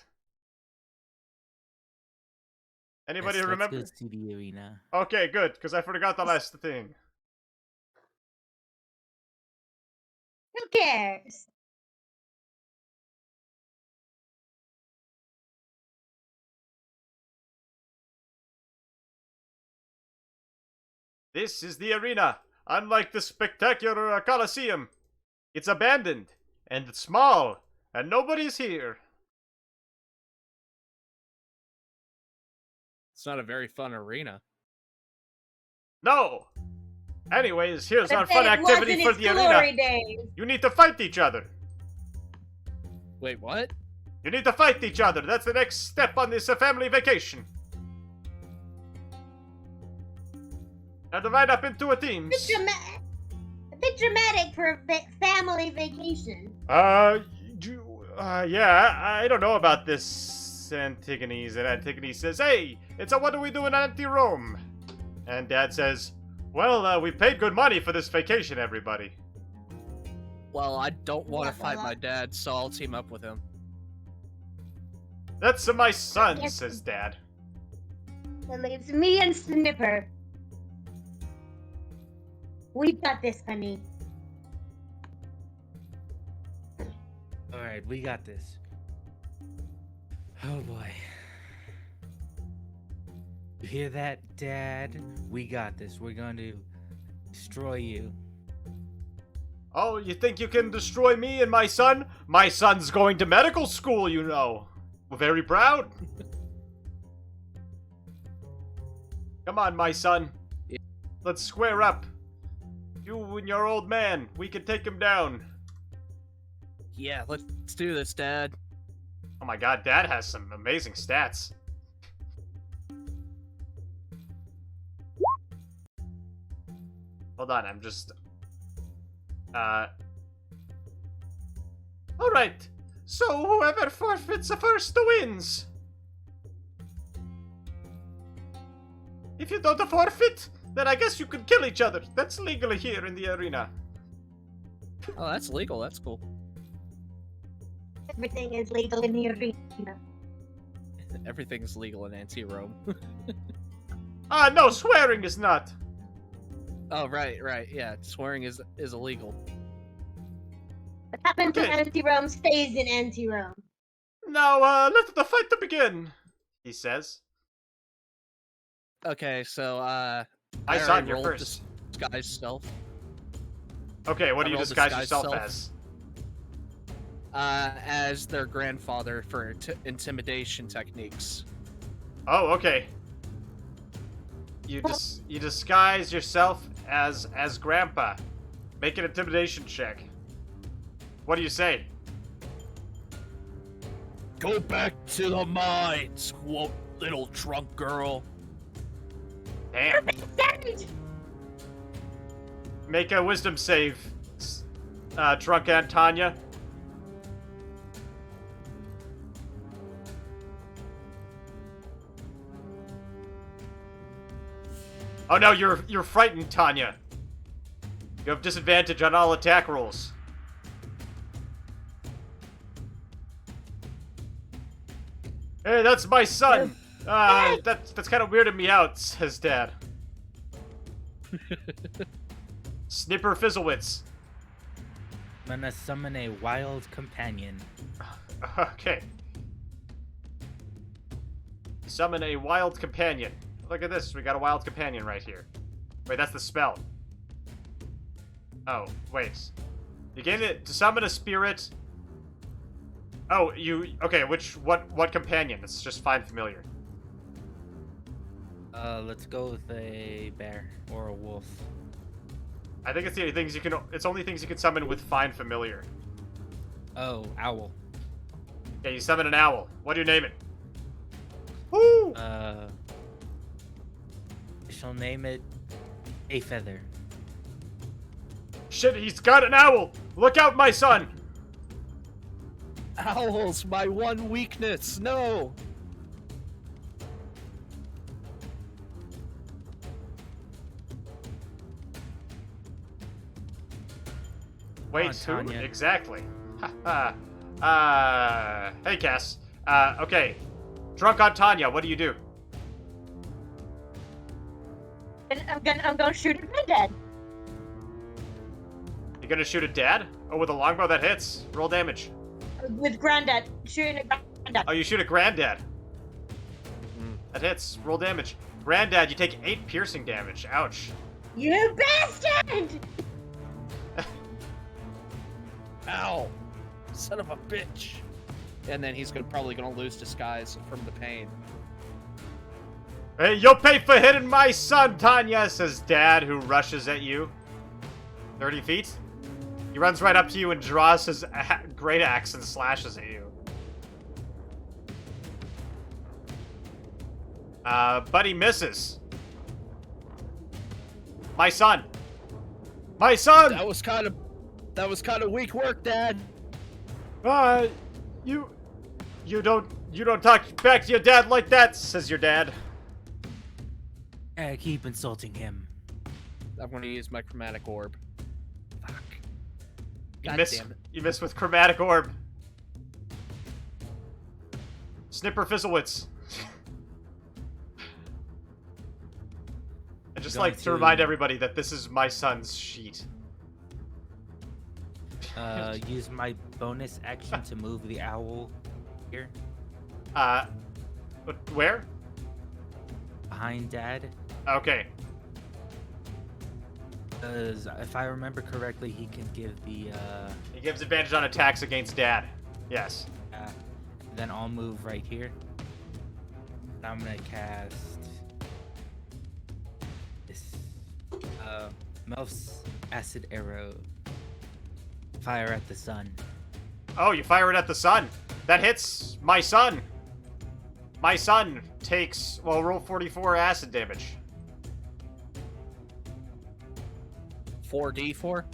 Anybody Yes, remember? Let's go to the arena. Okay, good, because I forgot the last thing. Who cares? This is the arena. Unlike the spectacular Colosseum, it's abandoned, and it's small, and nobody's here. It's not a very fun arena. No! Anyways, here's But our then fun it activity for wasn't the its arena. glory days. You need to fight each other. Wait, what? You need to fight each other. That's the next step on this family vacation. Now divide up into a teams. A bit dramatic for a family vacation. Yeah, I don't know about this, Antigones. And Antigones says, hey, what do we do in anti-Rome? And Dad says, well, we paid good money for this vacation, everybody. Well, I don't want to Yeah, fight my dad, so I'll team up with him. That's my son, Yes. says Dad. That leaves me and Snipper. We've got this, honey. Alright, we got this. Oh boy. You hear that, Dad? We got this. We're going to destroy you. Oh, you think you can destroy me and my son? My son's going to medical school, you know. We're very proud. Come on, my son. Yeah. Let's square up. You and your old man, we can take him down. Yeah, let's do this, Dad. Oh my god, Dad has some amazing stats. Hold on, I'm just... Alright, so whoever forfeits the first wins. If you don't forfeit, then I guess you could kill each other. That's legal here in the arena. Oh, that's legal. That's cool. Everything is legal in the arena. Everything's legal in anti-Rome. No, swearing is not. Oh, right. Yeah, swearing is illegal. What happens in Okay. anti-Rome stays in anti-Rome. Now, let the fight to begin, he says. Okay, so I I saw already your rolled first. disguise self. Okay, what do I you rolled disguise disguise yourself self. as? As their grandfather for intimidation techniques. Oh, okay. You disguise yourself as Grandpa. Make an intimidation check. What do you say? Go back to the mines, quote little drunk girl. Damn. Send! Make a wisdom save, drunk Aunt Tanya. Oh no, you're frightened, Tanya. You have disadvantage on all attack rolls. Hey, that's my son. That's kind of weirded me out, says Dad. Snipper Fizzlewitz. I'm gonna summon a wild companion. Okay. Summon a wild companion. Look at this. We got a wild companion right here. Wait, that's the spell. Oh, wait. You gave it to summon a spirit. Oh, you... Okay, what companion? Let's just find familiar. Let's go with a bear or a wolf. I think it's the things you can... It's only things you can summon with find familiar. Oh, owl. Yeah, you summon an owl. What do you name it? Woo! I shall name it a feather. Shit, he's got an owl! Look out, my son! Owls, my one weakness. No. Wait, Come on, who? Tanya. Exactly. Hey, Cass. Okay. Drunk on Tanya, what do you do? And I'm gonna shoot at Granddad. You're gonna shoot at Dad? Oh, with a longbow that hits. Roll damage. With Granddad. Shooting at Granddad. Oh, you shoot at Granddad. That hits. Roll damage. Granddad, you take 8 piercing damage. Ouch. You bastard! Ow. Son of a bitch. And then he's probably gonna lose disguise from the pain. Hey, you'll pay for hitting my son, Tanya, says Dad, who rushes at you. 30 feet. He runs right up to you and draws his great axe and slashes at you. But he misses. My son! My son! That was kind of weak work, Dad. You don't talk back to your dad like that, says your dad. Keep insulting him. I'm gonna use my chromatic orb. Fuck. You God miss, damn it. you miss with chromatic orb. Snipper Fizzlewitz. I just Going like to to- remind everybody that this is my son's sheet. Use my bonus action to move the owl here Where? behind Dad. Okay. Because if I remember correctly, he can give the He gives advantage on attacks against Dad. Yes. then I'll move right here. And I'm gonna cast this Melf's acid arrow. Fire at the sun. Oh, you fire it at the sun. That hits my son. My son takes, well, roll 44 acid damage. 4d4?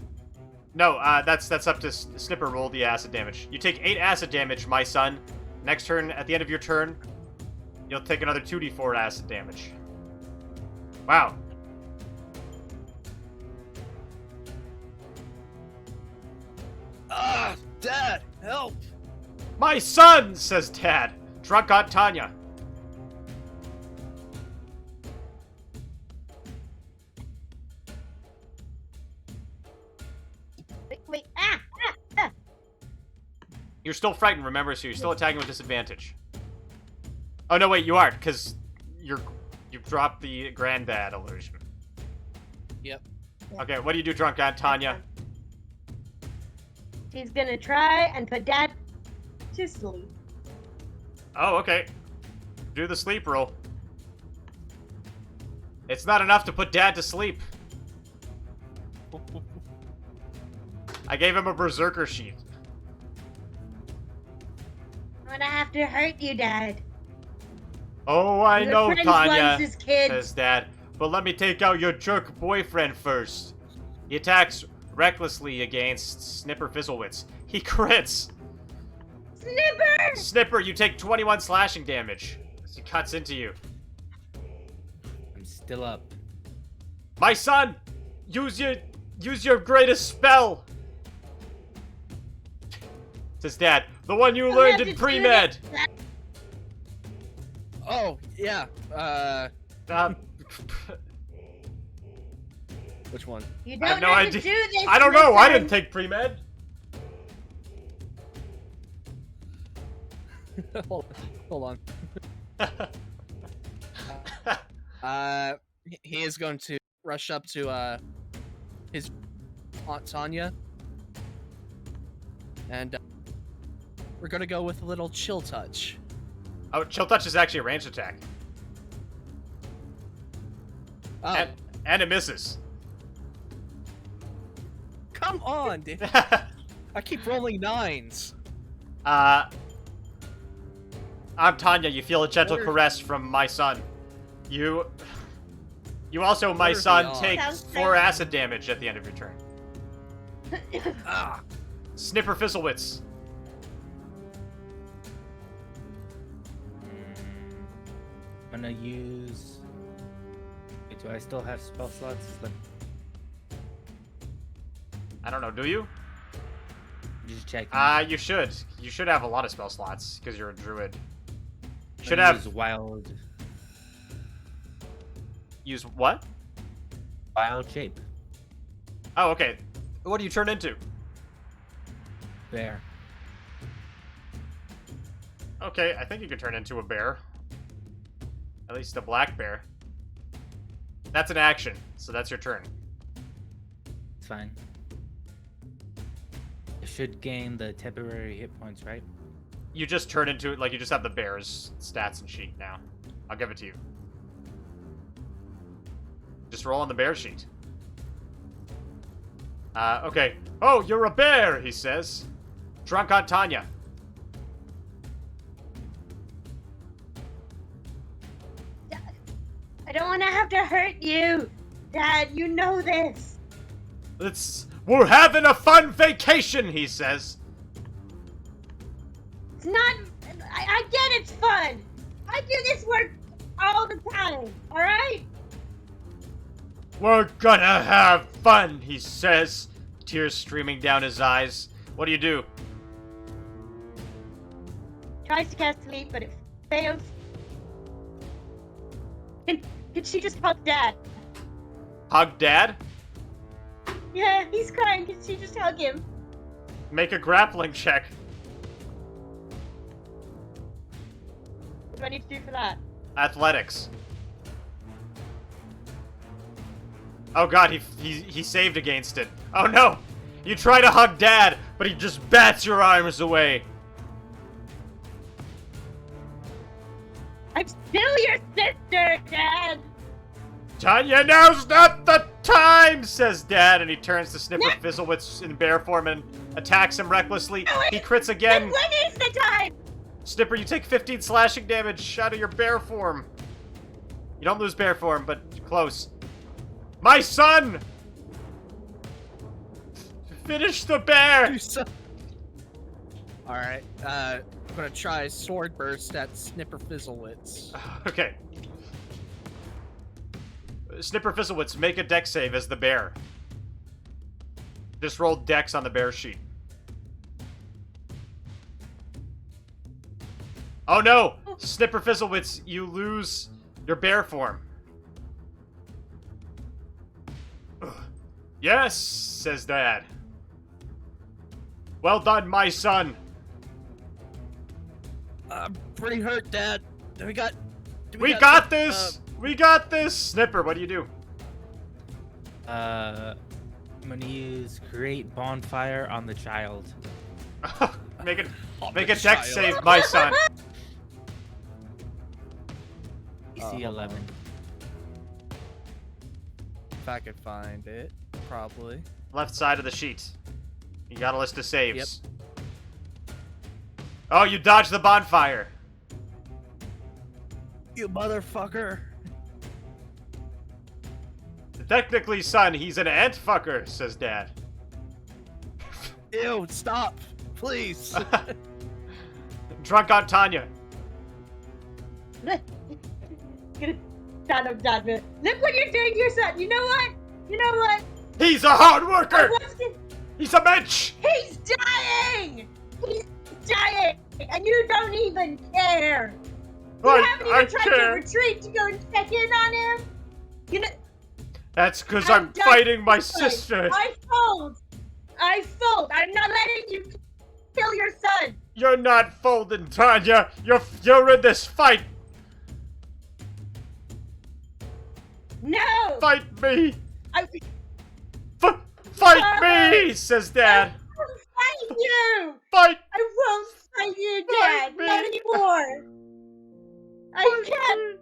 No, that's up to Snipper. Roll the acid damage. You take 8 acid damage, my son. Next turn, at the end of your turn, you'll take another 2d4 acid damage. Wow. Ah, Dad, help! My son, says Dad. Drunk on Tanya. Wait. You're still frightened, remember, so you're still attacking with disadvantage. Oh, no, wait, you aren't, because you've dropped the Granddad illusion. Yep. Okay, what do you do, Drunk on Tanya? She's gonna try and put Dad to sleep. Oh, okay. Do the sleep roll. It's not enough to put Dad to sleep. I gave him a berserker sheet. I'm gonna have to hurt you, Dad. Oh, I Your know, friends Tanya, once as kids. says Dad. But let me take out your jerk boyfriend first. He attacks recklessly against Snipper Fizzlewitz. He crits. Snipper! Snipper, you take 21 slashing damage as he cuts into you. I'm still up. My son, use your greatest spell. Says Dad, the one you learned have in to pre-med. do this. Oh, yeah. Which one? You I have don't no have idea. to do this. I don't know. I listen. didn't take pre-med. Hold on. He is going to rush up to his Aunt Tanya, and we're gonna go with a little chill touch. Oh, chill touch is actually a ranged attack. Oh, And it misses. come on, dude! I keep rolling 9s. I'm Tanya. You feel a gentle Where- caress from my son. You also, my Where's son, the take Sounds 4 fair. acid damage at the end of your turn. Ah, Snipper Fizzlewitz. I'm gonna use. Wait, do I still have spell slots? I don't know, do you? Just check. You should. You should have a lot of spell slots, because you're a druid. Should have... use wild Use what? shape. Oh, okay. What do you turn into? Bear. Okay, I think you could turn into a bear. At least a black bear. That's an action, so that's your turn. It's fine. I should gain the temporary hit points, right? You just turn into it, like you just have the bear's stats and sheet now. I'll give it to you. Just roll on the bear sheet. Okay. Oh, you're a bear, he says. Drunk on Tanya. I don't want to have to hurt you, Dad. You know this. We're having a fun vacation, he says. It's not. I get it's fun. I do this work all the time. All right. We're gonna have fun, he says, tears streaming down his eyes. What do you do? Tries to cast sleep, but it fails. Can she just hug Dad? Hug Dad? Yeah, he's crying. Can she just hug him? Make a grappling check. What do I need to do for that? Athletics. Oh god, he saved against it. Oh no! You try to hug Dad, but he just bats your arms away. I'm still your sister, Dad. Tanya, now's not the time, says Dad, and he turns to Snipper Fizzlewitz in bear form and attacks him recklessly. He crits again. Then when is the time? Snipper, you take 15 slashing damage out of your bear form. You don't lose bear form, but close. My son! Finish the bear! Alright, I'm gonna try Sword Burst at Snipper Fizzlewitz. Okay. Snipper Fizzlewitz, make a dex save as the bear. Just roll dex on the bear sheet. Oh no! Snipper Fizzlewitz, you lose your bear form. Yes, says Dad. Well done, my son. I'm pretty hurt, Dad. We got We got this! We got this! Snipper, what do you do? I'm gonna use create bonfire on the child. Make a On make the a dex child. save, my son. DC 11. If I could find it, probably. Left side of the sheet. You got a list of saves. Oh, you dodged the bonfire. You motherfucker! Technically, son, he's an ant fucker, says Dad. Ew! Stop, please. Drunk on Tanya. Son of Dad. Look what you're doing to your son. You know what? You know what? He's a hard I worker! watched it. He's a bitch! He's dying! He's dying! And you don't even care! You haven't even tried to retreat to go and check in on him? You know, That's because I'm I'm done. fighting my sister. I fold! I'm not letting you kill your son! You're not folding, Tanya. You're in this fight. No! Fight me. I Fight me, says Dad. won't fight you! Fight. I won't fight you, Fight Dad! me. Not anymore! I can't!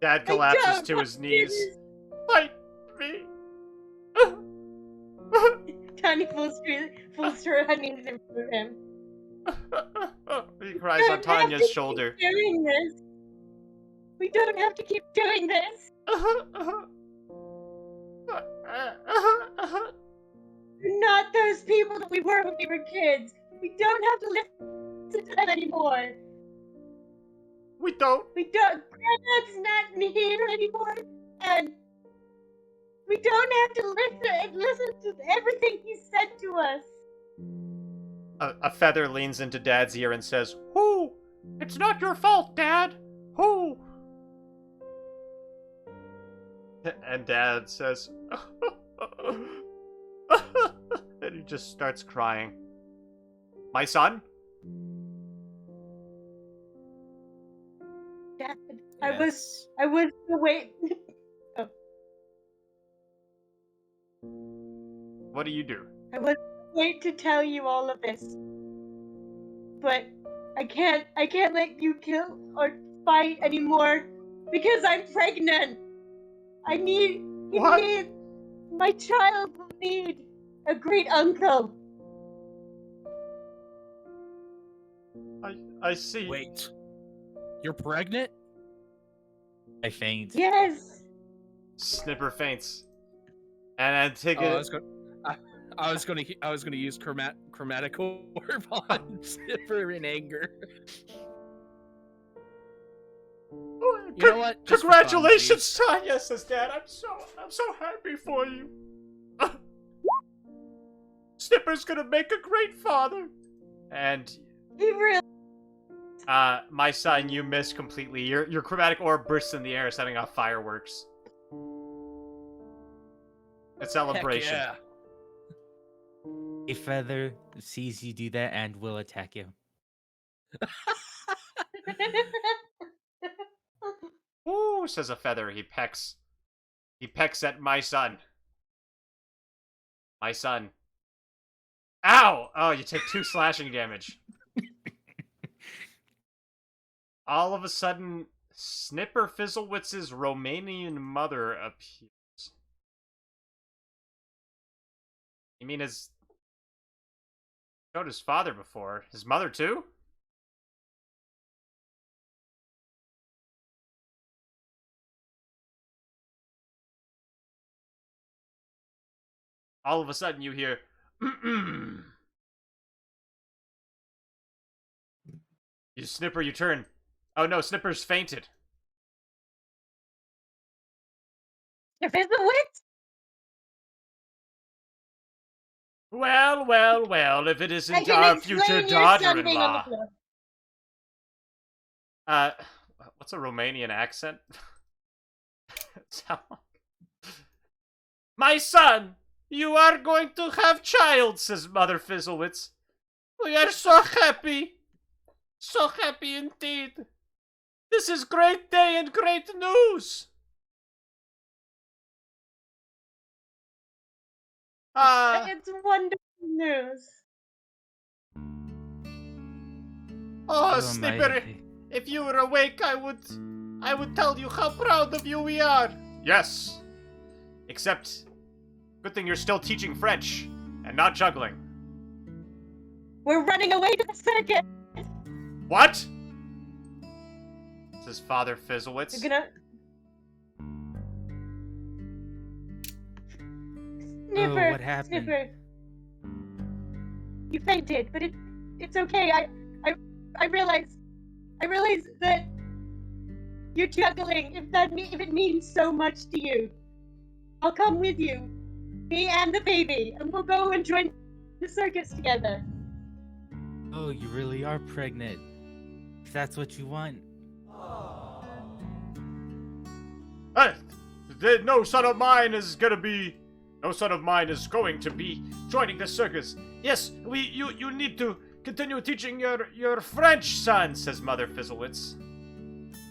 Dad I collapses don't to want his to knees. do Fight me. this. Tiny falls through her knees in front of him. He cries on Tanya's shoulder. Keep doing this. We don't have to keep doing this. We're not those people that we were when we were kids. We don't have to listen to them anymore. We don't. We don't. Grandad's not here anymore, and we don't have to listen to everything he said to us. A feather leans into Dad's ear and says, "Whoo! It's not your fault, Dad. Whoo!" And Dad says, and he just starts crying. My son? Dad, Yes. I was wait. What do you do? I was wait to tell you all of this, but I can't let you kill or fight anymore because I'm pregnant. What? My child will need a great uncle. I see. Wait. You're pregnant? I faint. Yes. Snipper faints. And I take Oh, it. I was gonna use chromatic orb on Snipper in anger. You know what? Just for fun, Congratulations, Tanya, says Dad. I'm so happy for you. Snipper's gonna make a great father. And He really. my son, you missed completely. Your chromatic orb bursts in the air, setting off fireworks. A celebration. Heck A feather sees you do that and will attack you. Ooh, says a feather. He pecks. He pecks at my son. My son. Ow! Oh, you take 2 slashing damage. All of a sudden, Snipper Fizzlewitz's Romanian mother appears. You mean his... showed his father before. His mother, too? All of a sudden, you hear... You Snipper, you turn. Oh no, Snipper's fainted. Your Fizzlewitz? Well, well, well, if it I isn't can our explain future your son being on the daughter-in-law. floor. What's a Romanian accent? Sound like... My son, you are going to have child, says Mother Fizzlewitz. We are so happy. So happy indeed. This is great day and great news. It's wonderful news. Oh, Oh, Snipper, my- if you were awake, I would tell you how proud of you we are. Yes. Except, good thing you're still teaching French and not juggling. We're running away to the circus. What? Says Father Fizzlewitz. You're gonna. Snipper, what happened? Snipper. You fainted, but it's okay. I realize that you're juggling. If it means so much to you, I'll come with you, me and the baby, and we'll go and join the circus together. Oh, you really are pregnant. If that's what you want. No son of mine is going to be joining the circus. Yes, you need to continue teaching your French son, says Mother Fizzlewitz.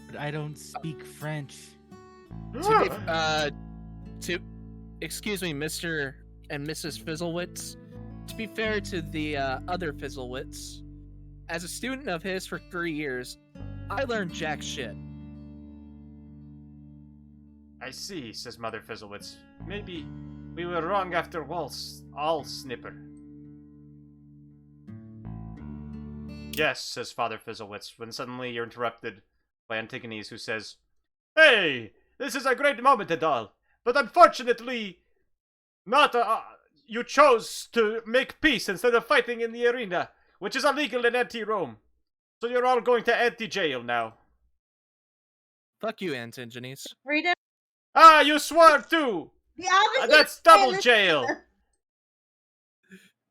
But I don't speak French. Excuse me, Mr. and Mrs. Fizzlewitz. To be fair to the other Fizzlewitz, as a student of his for 3 years, I learned jack shit. I see, says Mother Fizzlewitz. Maybe we were wrong after all, Snipper. Yes, says Father Fizzlewitz, when suddenly you're interrupted by Antigones, who says, Hey, this is a great moment, Adal, but unfortunately, not you chose to make peace instead of fighting in the arena, which is illegal in anti-Rome. So you're all going to anti-jail now. Fuck you, Antigones. Freedom. Ah, you swore too! The opposite. That's double is- jail!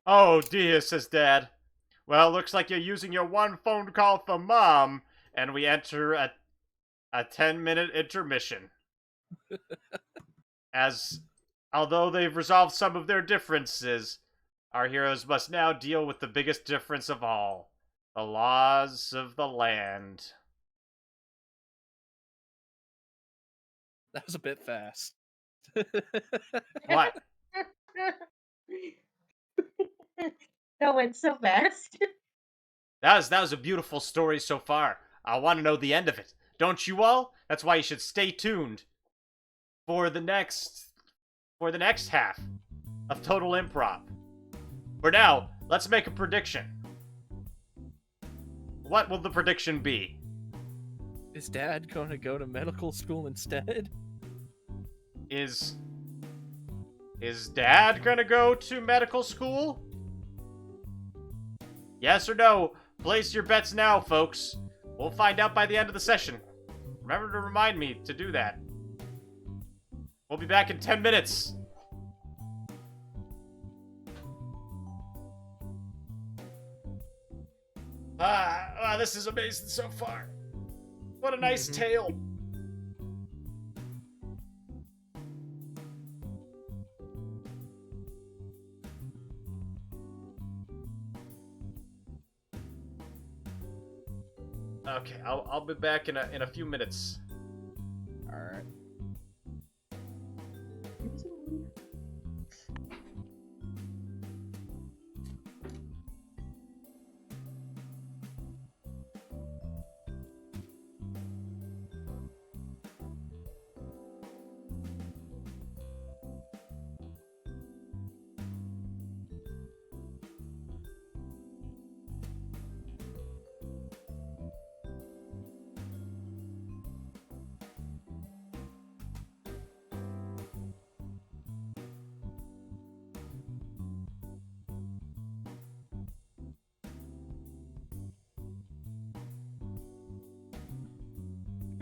Oh dear, says Dad. Well, looks like you're using your one phone call for Mom, and we enter a 10-minute intermission. Although they've resolved some of their differences, our heroes must now deal with the biggest difference of all, the laws of the land. That was a bit fast. What? That went so fast. That was a beautiful story so far. I want to know the end of it. Don't you all? That's why you should stay tuned for the next half of Total Improv. For now, let's make a prediction. What will the prediction be? Is Dad going to go to medical school instead? Is Dad gonna go to medical school? Yes or no? Place your bets now, folks. We'll find out by the end of the session. Remember to remind me to do that. We'll be back in 10 minutes. This is amazing so far. What a nice tale. Okay, I'll be back in a few minutes. All right.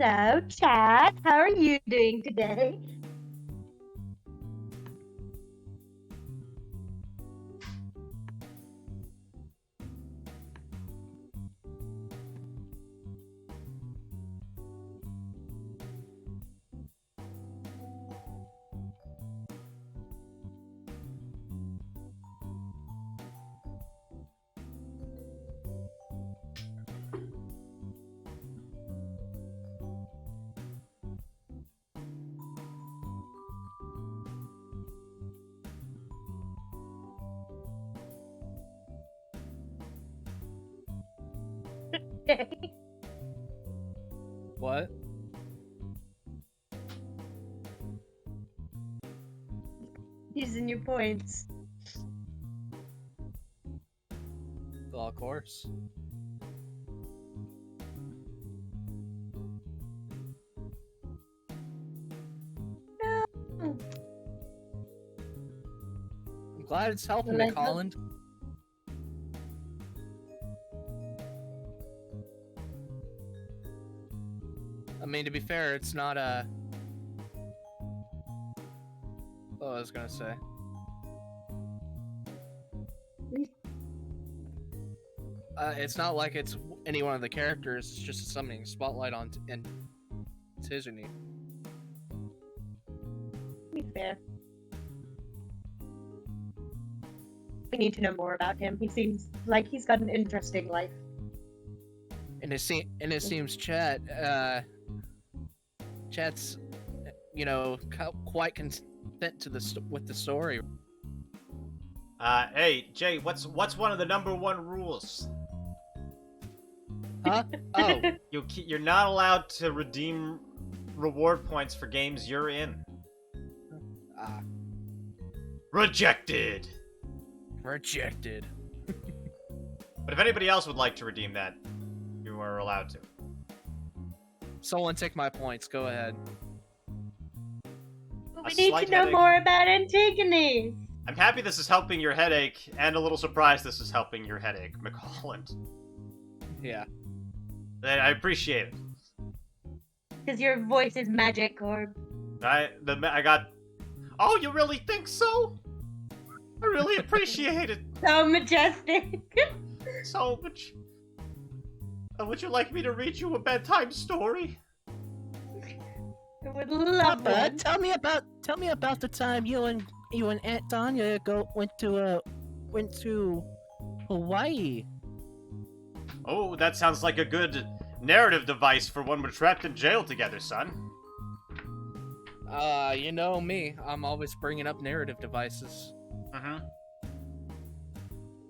So, Chad, how are you doing today? What? Using your points. Well, of course. No. I'm glad it's helping Well, me, Colin. I mean, to be fair, it's not a... What I was gonna say. It's not like it's any one of the characters, it's just something spotlight on and Tizzy. Be fair. We need to know more about him. He seems like he's got an interesting life. And it seems Chat's, quite content with the story. Hey, Jay, what's one of the #1 rules? Huh? Oh, You're not allowed to redeem reward points for games you're in. Rejected. Rejected. But if anybody else would like to redeem that, you are allowed to. Someone take my points. Go ahead. We need to know more about Antigone. I'm happy this is helping your headache, and a little surprised this is helping your headache, McColland. Yeah. I appreciate it. Because your voice is magic, or... I got... Oh, you really think so? I really appreciate it. So majestic. So much. Would you like me to read you a bedtime story? I would love that. Tell me about the time you and Aunt Danya went to Hawaii. Oh, that sounds like a good narrative device for when we're trapped in jail together, son. You know me. I'm always bringing up narrative devices. Mm-hmm.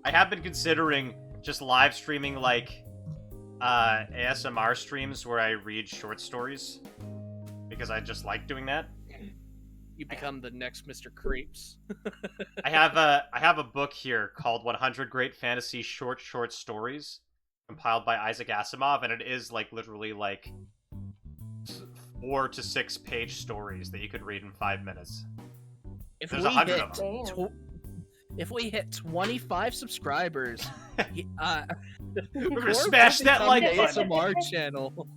I have been considering just live streaming, like, ASMR streams where I read short stories. Because I just like doing that. You become the next Mr. Creeps. I have a book here called 100 Great Fantasy Short Stories, compiled by Isaac Asimov, and it is, like, literally, like, 4 to 6 page stories that you could read in 5 minutes. There's 100 of them. If we hit 25 subscribers, we're gonna smash that like button. ASMR channel.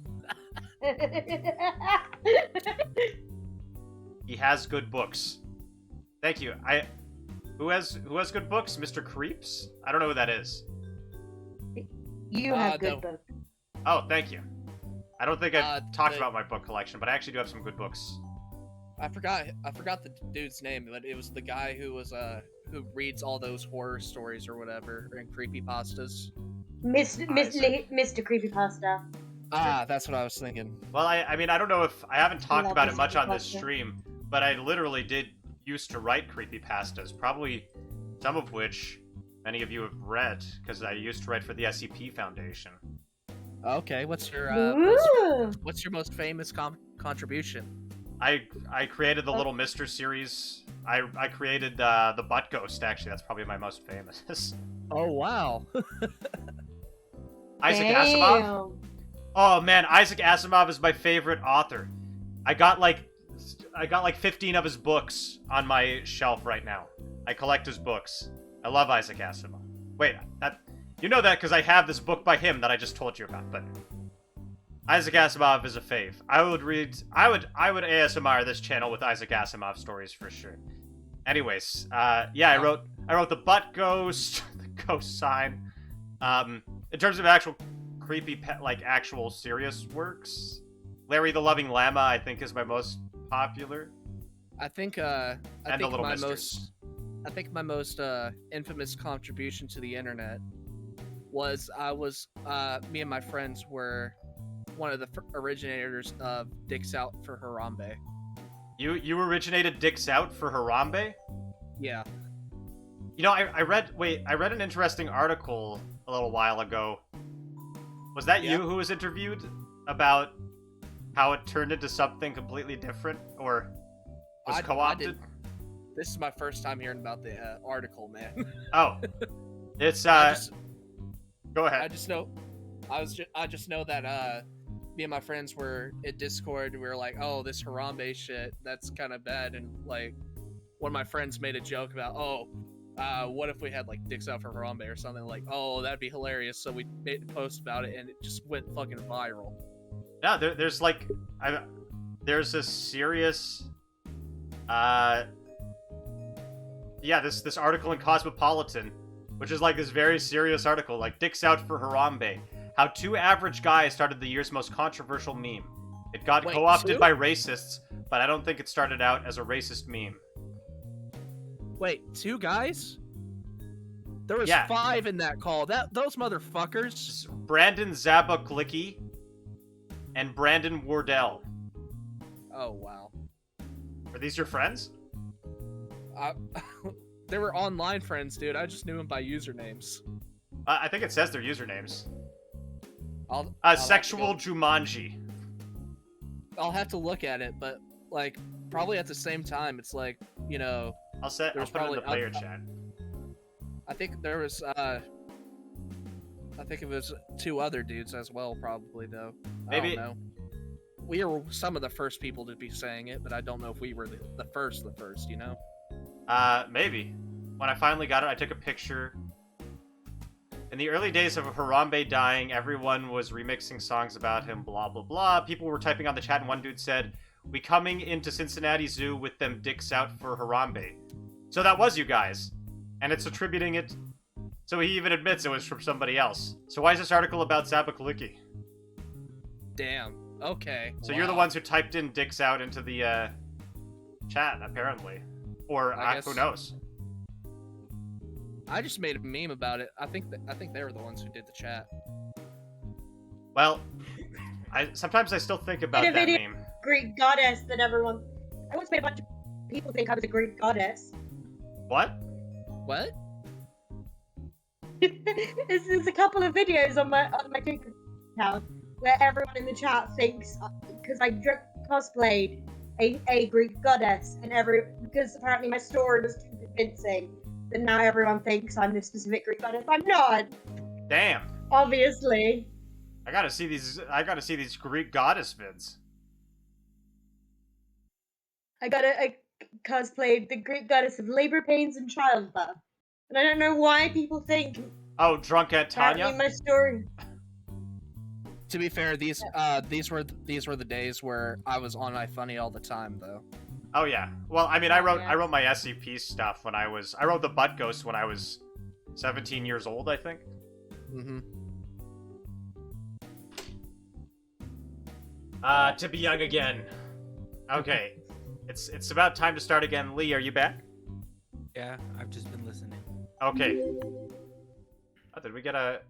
He has good books. Thank you. Who has good books? Mr. Creeps? I don't know who that is. You have good books. Oh, thank you. I don't think I've talked about my book collection, but I actually do have some good books. I forgot the dude's name, but it was the guy who reads all those horror stories or whatever and creepypastas. Mr. Creepypasta. That's what I was thinking. Well, I mean, I don't know if I haven't talked about it much on this stream, but I literally did used to write creepypastas, probably some of which many of you have read, because I used to write for the SCP Foundation. Okay, what's your most famous contribution? I created the Little Mister series. I created the Butt Ghost, actually. That's probably my most famous. Oh, wow. Isaac Asimov? Oh, man, Isaac Asimov is my favorite author. I got like 15 of his books on my shelf right now. I collect his books. I love Isaac Asimov. Wait, you know that because I have this book by him that I just told you about, but Isaac Asimov is a fave. I would ASMR this channel with Isaac Asimov stories for sure. Anyways, yeah, I wrote the Butt Ghost, the Ghost Sign. In terms of actual creepy actual serious works, Larry the Loving Llama I think is my most popular. I think my most infamous contribution to the internet was me and my friends were one of the originators of Dicks Out for Harambe. You originated Dicks Out for Harambe? Yeah. You know, I read an interesting article a little while ago. Was that you who was interviewed about how it turned into something completely different, or was co-opted? This is my first time hearing about the article, man. Oh, it's go ahead. I just know that me and my friends were in Discord. We were like, "Oh, this Harambe shit, that's kind of bad." And like, one of my friends made a joke about, what if we had like Dicks Out for Harambe or something? Like, oh, that'd be hilarious. So we made a post about it, and it just went fucking viral. Yeah, there's this serious, this article in Cosmopolitan, which is like this very serious article, like Dicks Out for Harambe, how 2 average guys started the year's most controversial meme. It got co-opted by racists, but I don't think it started out as a racist meme. Wait, 2 guys? There was Yeah. 5 in that call. Those motherfuckers. It's Brandon Zabaklicki and Brandon Wardell. Oh wow. Are these your friends? They were online friends, dude. I just knew them by usernames. I think it says their usernames. I'll have to Sexual go- Jumanji. I'll have to look at it, but like probably at the same time, it's like, you know, I'll put it in probably the player chat. I think there was I think it was 2 other dudes as well, probably though. Maybe- I don't know. We were some of the first people to be saying it, but I don't know if we were the first, you know? Maybe. When I finally got it, I took a picture. In the early days of Harambe dying, everyone was remixing songs about him, blah, blah, blah. People were typing on the chat, and one dude said, "We coming into Cincinnati Zoo with them dicks out for Harambe." So that was you guys. And it's attributing it... So he even admits it was from somebody else. So why is this article about Zabaklicki? Damn. Okay. So you're the wow. ones who typed in dicks out into the, chat, apparently. Or, I who guess- knows? I just made a meme about it. I think they were the ones who did the chat. Well, sometimes I still think about that Innovative meme. Greek goddess that everyone. I once made a bunch of people think I was a Greek goddess. What? What? There's a couple of videos on my TikTok account where everyone in the chat thinks because I cosplayed a Greek goddess, and because apparently my story was too convincing, that now everyone thinks I'm this specific Greek goddess. I'm not, Damn. obviously. I gotta see these Greek goddess vids. I cosplayed the Greek goddess of labor pains and childbirth, and I don't know why people think Oh, drunk Aunt apparently Tanya? my story. To be fair, these were the days where I was on iFunny all the time, though. Oh yeah. Well, I mean, I Yeah. wrote my SCP stuff when I wrote the Butt Ghost when I was 17 years old, I think. Mm-hmm. To be young again. Okay. It's about time to start again. Lee, are you back? Yeah, I've just been listening. Okay. Oh, did we get a...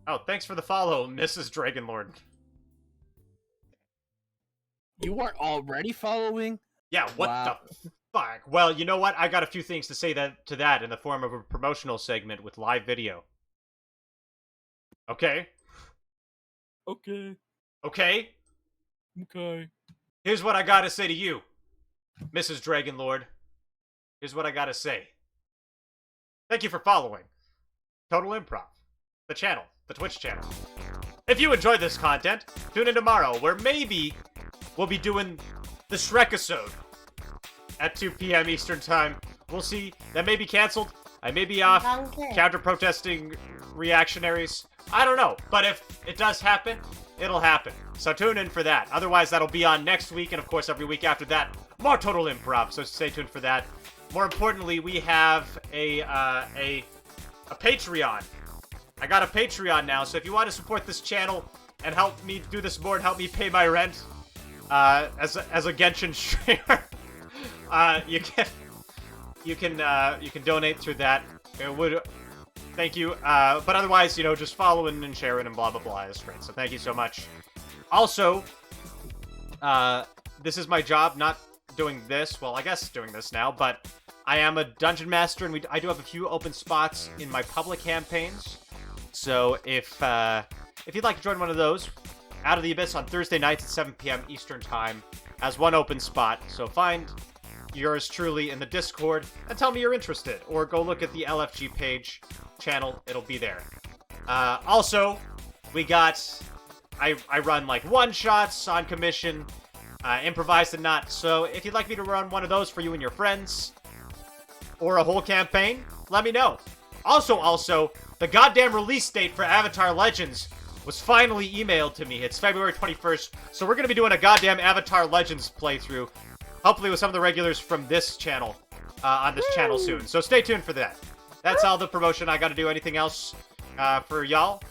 Oh, thanks for the follow, Mrs. Dragonlord. You weren't already following? Yeah, what Wow. the fuck? Well, you know what? I got a few things to say to that in the form of a promotional segment with live video. Okay? Okay. Okay? Okay. Here's what I gotta say to you, Mrs. Dragonlord. Here's what I gotta say. Thank you for following Total Improv, the channel, the Twitch channel. If you enjoyed this content, tune in tomorrow, where maybe we'll be doing the Shrek-isode at 2 p.m. Eastern Time. We'll see. That may be canceled. I may be off Okay. counter-protesting reactionaries. I don't know. But if it does happen, it'll happen. So tune in for that. Otherwise, that'll be on next week, and of course, every week after that, more Total Improv. So stay tuned for that. More importantly, we have a Patreon. I got a Patreon now, so if you want to support this channel and help me do this more and help me pay my rent, as a Genshin streamer, you can donate through that. It would, thank you. But otherwise, just following and sharing and blah blah blah is great. So thank you so much. Also, this is my job, not doing this. Well, I guess doing this now, but I am a dungeon master, and I do have a few open spots in my public campaigns. So if you'd like to join one of those, Out of the Abyss on Thursday nights at 7 p.m. Eastern Time has one open spot. So find yours truly in the Discord and tell me you're interested, or go look at the LFG page channel. It'll be there. Also, we got I run like one-shots on commission, improvised and not. So if you'd like me to run one of those for you and your friends, or a whole campaign, let me know. Also, the goddamn release date for Avatar Legends was finally emailed to me. It's February 21st, so we're going to be doing a goddamn Avatar Legends playthrough, hopefully with some of the regulars from this channel, on this channel soon. So stay tuned for that. That's all the promotion I got to do. Anything else for y'all?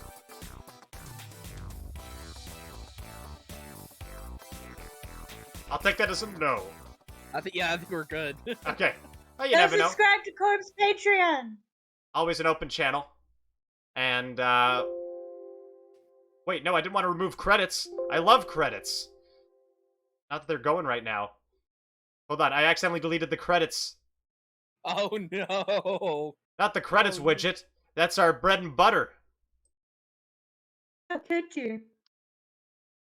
I'll take that as a no. I think we're good. Okay. Oh, you Go never know. subscribe to Corb's Patreon. always an open channel. And, wait, no, I didn't want to remove credits. I love credits. Not that they're going right now. Hold on, I accidentally deleted the credits. Oh no! Not the credits Oh, widget. That's our bread and butter. How could you?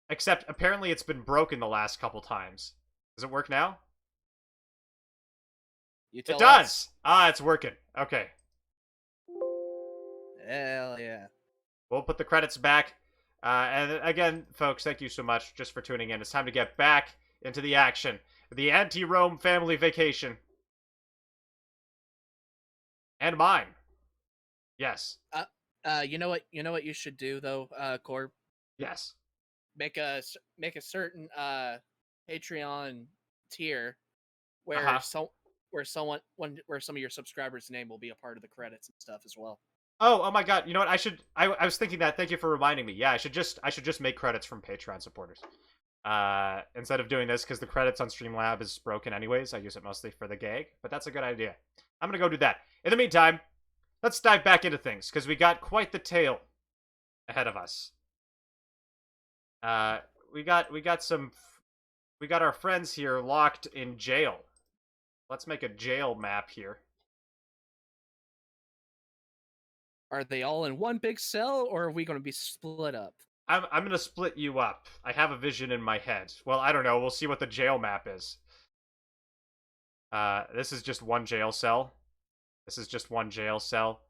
Except, apparently it's been broken the last couple times. Does it work now? You It tell does! us. Ah, it's working. Okay. Hell yeah. We'll put the credits back. And again, folks, thank you so much just for tuning in. It's time to get back into the action. The anti-Rome family vacation. And mine. Yes. You know what? You know what you should do though, Corb. Yes. Make a certain Patreon tier where Uh-huh. where some of your subscribers' name will be a part of the credits and stuff as well. Oh my god, you know what, I was thinking that, thank you for reminding me. Yeah, I should just make credits from Patreon supporters. Instead of doing this, because the credits on Streamlab is broken anyways, I use it mostly for the gag, but that's a good idea. I'm gonna go do that. In the meantime, let's dive back into things, because we got quite the tale ahead of us. We got our friends here locked in jail. Let's make a jail map here. Are they all in one big cell, or are we going to be split up? I'm gonna split you up. I have a vision in my head. Well, I don't know. We'll see what the jail map is. This is just one jail cell. This is just one jail cell.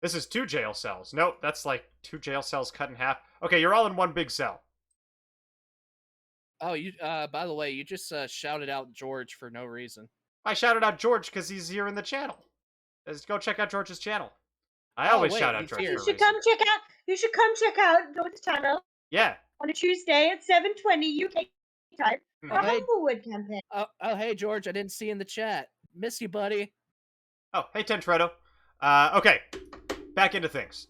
This is 2 jail cells. Nope, that's like 2 jail cells cut in half. Okay, you're all in one big cell. Oh, you. By the way, you just shouted out George for no reason. I shouted out George because he's here in the channel. Let's go check out George's channel. I always wait, shout out he's George here. You for a should reason. come check out. You should come check out George's channel Yeah. on a Tuesday at 7:20 UK time for Mhm. Hey. Humblewood campaign. Oh, hey George, I didn't see you in the chat. Miss you, buddy. Oh, hey Tentretto. Okay. Back into things.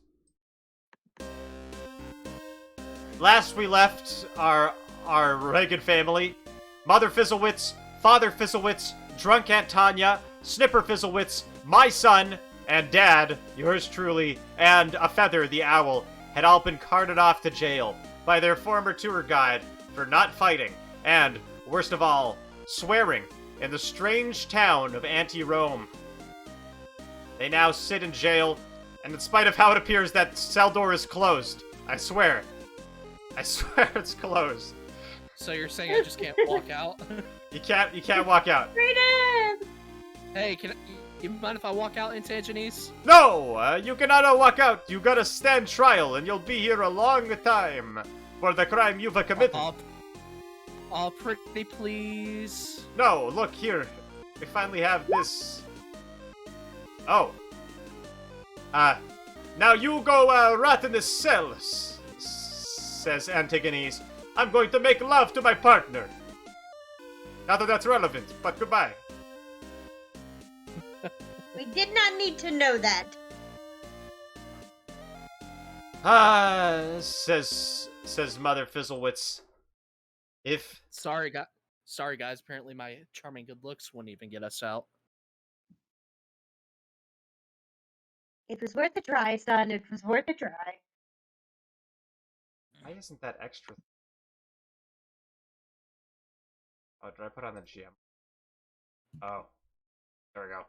Last we left our Reagan family. Mother Fizzlewitz, Father Fizzlewitz, Drunk Aunt Tanya, Snipper Fizzlewitz, my son, and Dad, yours truly, and a Feather the owl had all been carted off to jail by their former tour guide for not fighting and, worst of all, swearing in the strange town of Anti-Rome. They now sit in jail, and in spite of how it appears that cell door is closed, I swear it's closed. So you're saying I just can't walk out? You can't walk out. Freedom! Hey, you mind if I walk out into Angeles? No, you cannot walk out. You gotta stand trial, and you'll be here a long time for the crime you've committed. Pretty please. No, look here. We finally have this. Oh. Now you go rot in the cell, says Antigones. I'm going to make love to my partner. Not that that's relevant, but goodbye. We did not need to know that. Says Mother Fizzlewitz. Sorry, guys. Apparently, my charming good looks wouldn't even get us out. It was worth a try, son. It was worth a try. Why isn't that extra? Oh, did I put on the GM? Oh. There we go.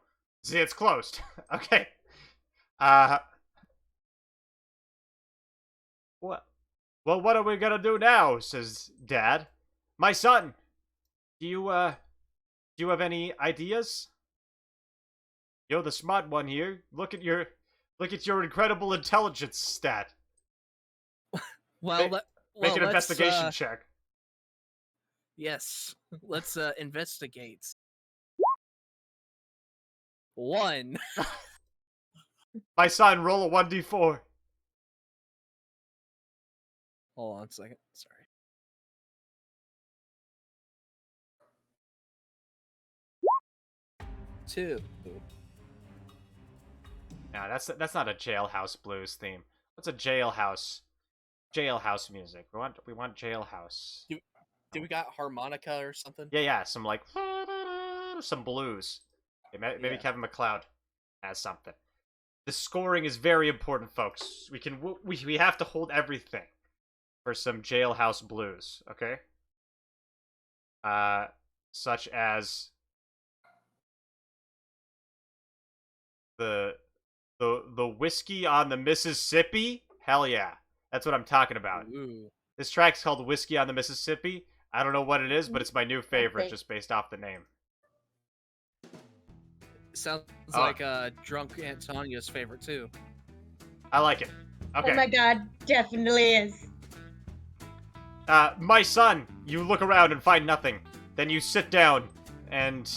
See, it's closed. Okay. What? Well, what are we gonna do now? Says Dad. My son. Do you have any ideas? You're the smart one here. Look at your incredible intelligence stat. Well, Make an let's, investigation check. Yes, let's investigate. 1. My son, roll a 1d4. Hold on a second. Sorry. Two. Nah, that's not a jailhouse blues theme. What's a jailhouse music? We want jailhouse. Do we got harmonica or something? Yeah, some like some blues. Maybe Yeah. Kevin MacLeod has something. The scoring is very important, folks. We have to hold everything for some jailhouse blues, okay? Such as the whiskey on the Mississippi. Hell yeah, that's what I'm talking about. Ooh. This track's called Whiskey on the Mississippi. I don't know what it is, but it's my new favorite, Okay. just based off the name. Sounds Oh. like drunk Aunt Tanya's favorite too. I like it. Okay. Oh my god, definitely is. My son, you look around and find nothing. Then you sit down and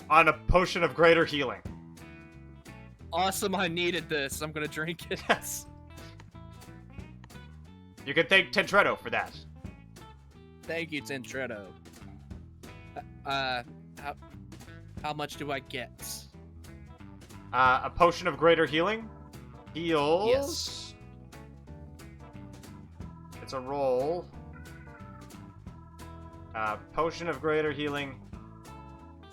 on a potion of greater healing. Awesome, I needed this. I'm gonna drink it. Yes. You can thank Tentretto for that. Thank you, Tentretto. How much do I get? A potion of greater healing heals. Yes. It's a roll. Potion of greater healing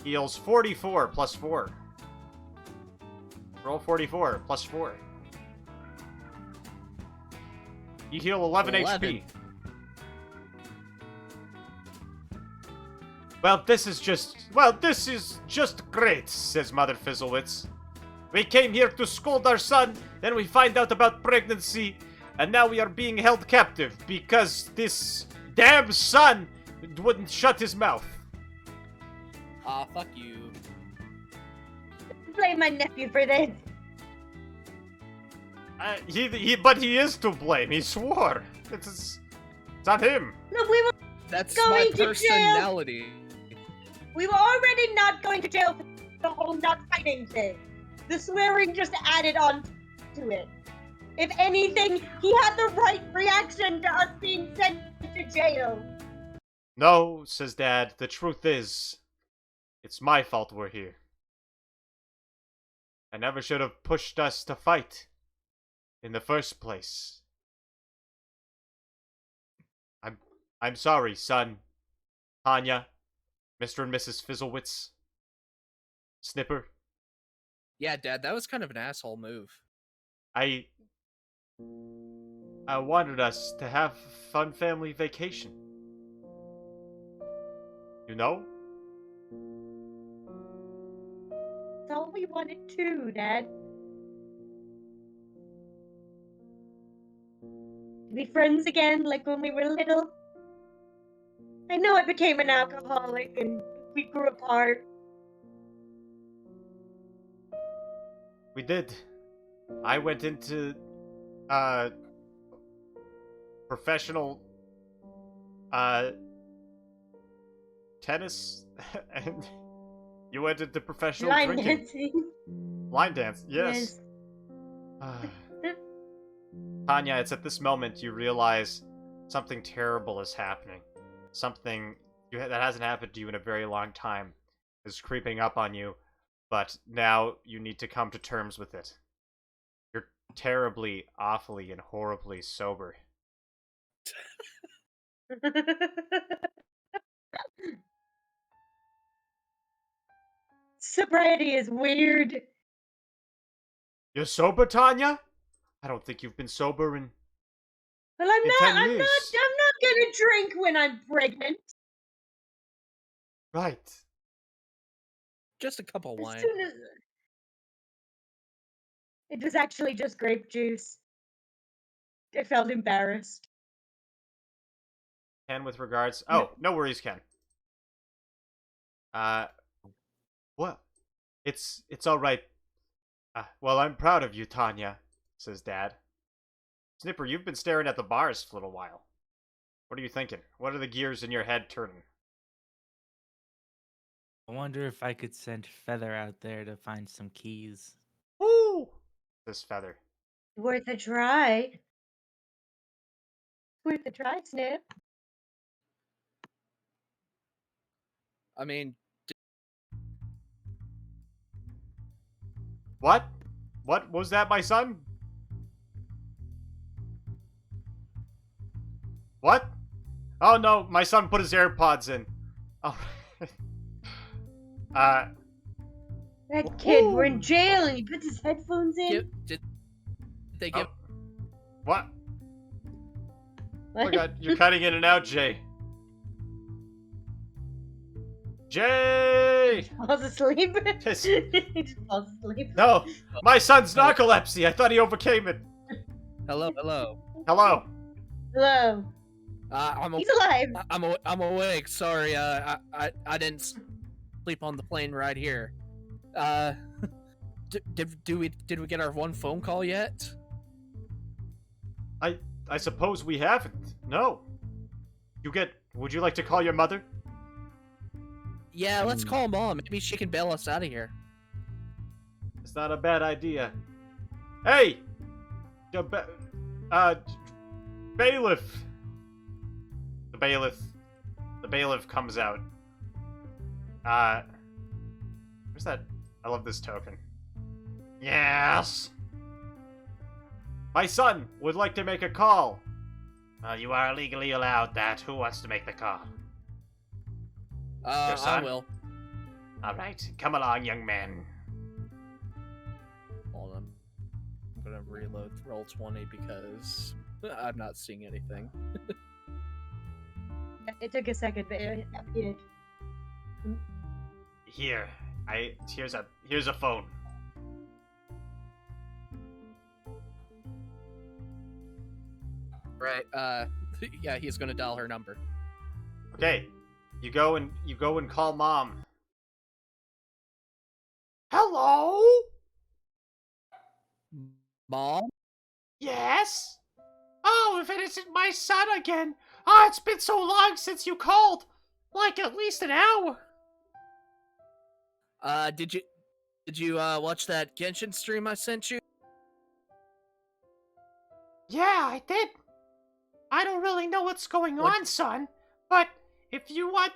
heals 44 plus 4. Roll 44 plus 4. You heal 11 HP. Well, this is just great, says Mother Fizzlewitz. We came here to scold our son, then we find out about pregnancy, and now we are being held captive because this damn son wouldn't shut his mouth. Fuck you. Blame my nephew for this. But he is to blame. He swore. It's on him. Look, we That's Going my to jail. personality. were already not going to jail for the whole not fighting thing. The swearing just added on to it. If anything, he had the right reaction to us being sent to jail. No, says Dad. The truth is, it's my fault we're here. I never should have pushed us to fight in the first place. I'm sorry, son. Tanya, Mr. and Mrs. Fizzlewitz. Snipper. Yeah, Dad, that was kind of an asshole move. I wanted us to have a fun family vacation. You know? That's all we wanted too, Dad. To be friends again, like when we were little. I know I became an alcoholic and we grew apart. We did. I went into professional tennis and you went into professional Line drinking. dancing. Line dance, yes. Tanya, it's at this moment you realize something terrible is happening. Something that hasn't happened to you in a very long time is creeping up on you, but now you need to come to terms with it. You're terribly, awfully, and horribly sober. Sobriety is weird. You're sober, Tanya? I don't think you've been sober in... Well, I'm In not 10 I'm years. not gonna drink when I'm pregnant. Right. Just a cup of As wine. soon as it was actually just grape juice. I felt embarrassed. Ken, with regards... Oh, no worries, Ken. What? It's all right. Well, I'm proud of you, Tanya, says Dad. Snipper, you've been staring at the bars for a little while. What are you thinking? What are the gears in your head turning? I wonder if I could send Feather out there to find some keys. Woo! Says Feather. Worth a try. Worth a try, Snip. I mean, What? What was that, my son? What? Oh no, my son put his AirPods in. Oh. That kid, we're in jail and he puts his headphones in. They give. Oh. What? Oh my What? god, you're cutting in and out, Jay. Jay! Falls asleep. Yes. He just falls asleep. No, my son's narcolepsy. I thought he overcame it. Hello, hello. Hello. Hello. He's alive. I'm awake. Sorry, I didn't sleep on the plane right here. Did we get our one phone call yet? I suppose we haven't. No. Would you like to call your mother? Yeah, let's call Mom. Maybe she can bail us out of here. It's not a bad idea. Hey! Bailiff! The bailiff comes out. Where's that? I love this token. Yes! My son would like to make a call. You are legally allowed that. Who wants to make the call? Your I son? will. Alright, come along, young man. Hold on. I'm gonna reload roll 20 because I'm not seeing anything. It took a second, but it appeared. Here, here's a phone. Right. Yeah, he's gonna dial her number. Okay, you go and call Mom. Hello? Mom? Yes? Oh, if it isn't my son again. Oh, it's been so long since you called. Like at least an hour. Did you watch that Genshin stream I sent you? Yeah, I did. I don't really know what's going What? on, son. But if you want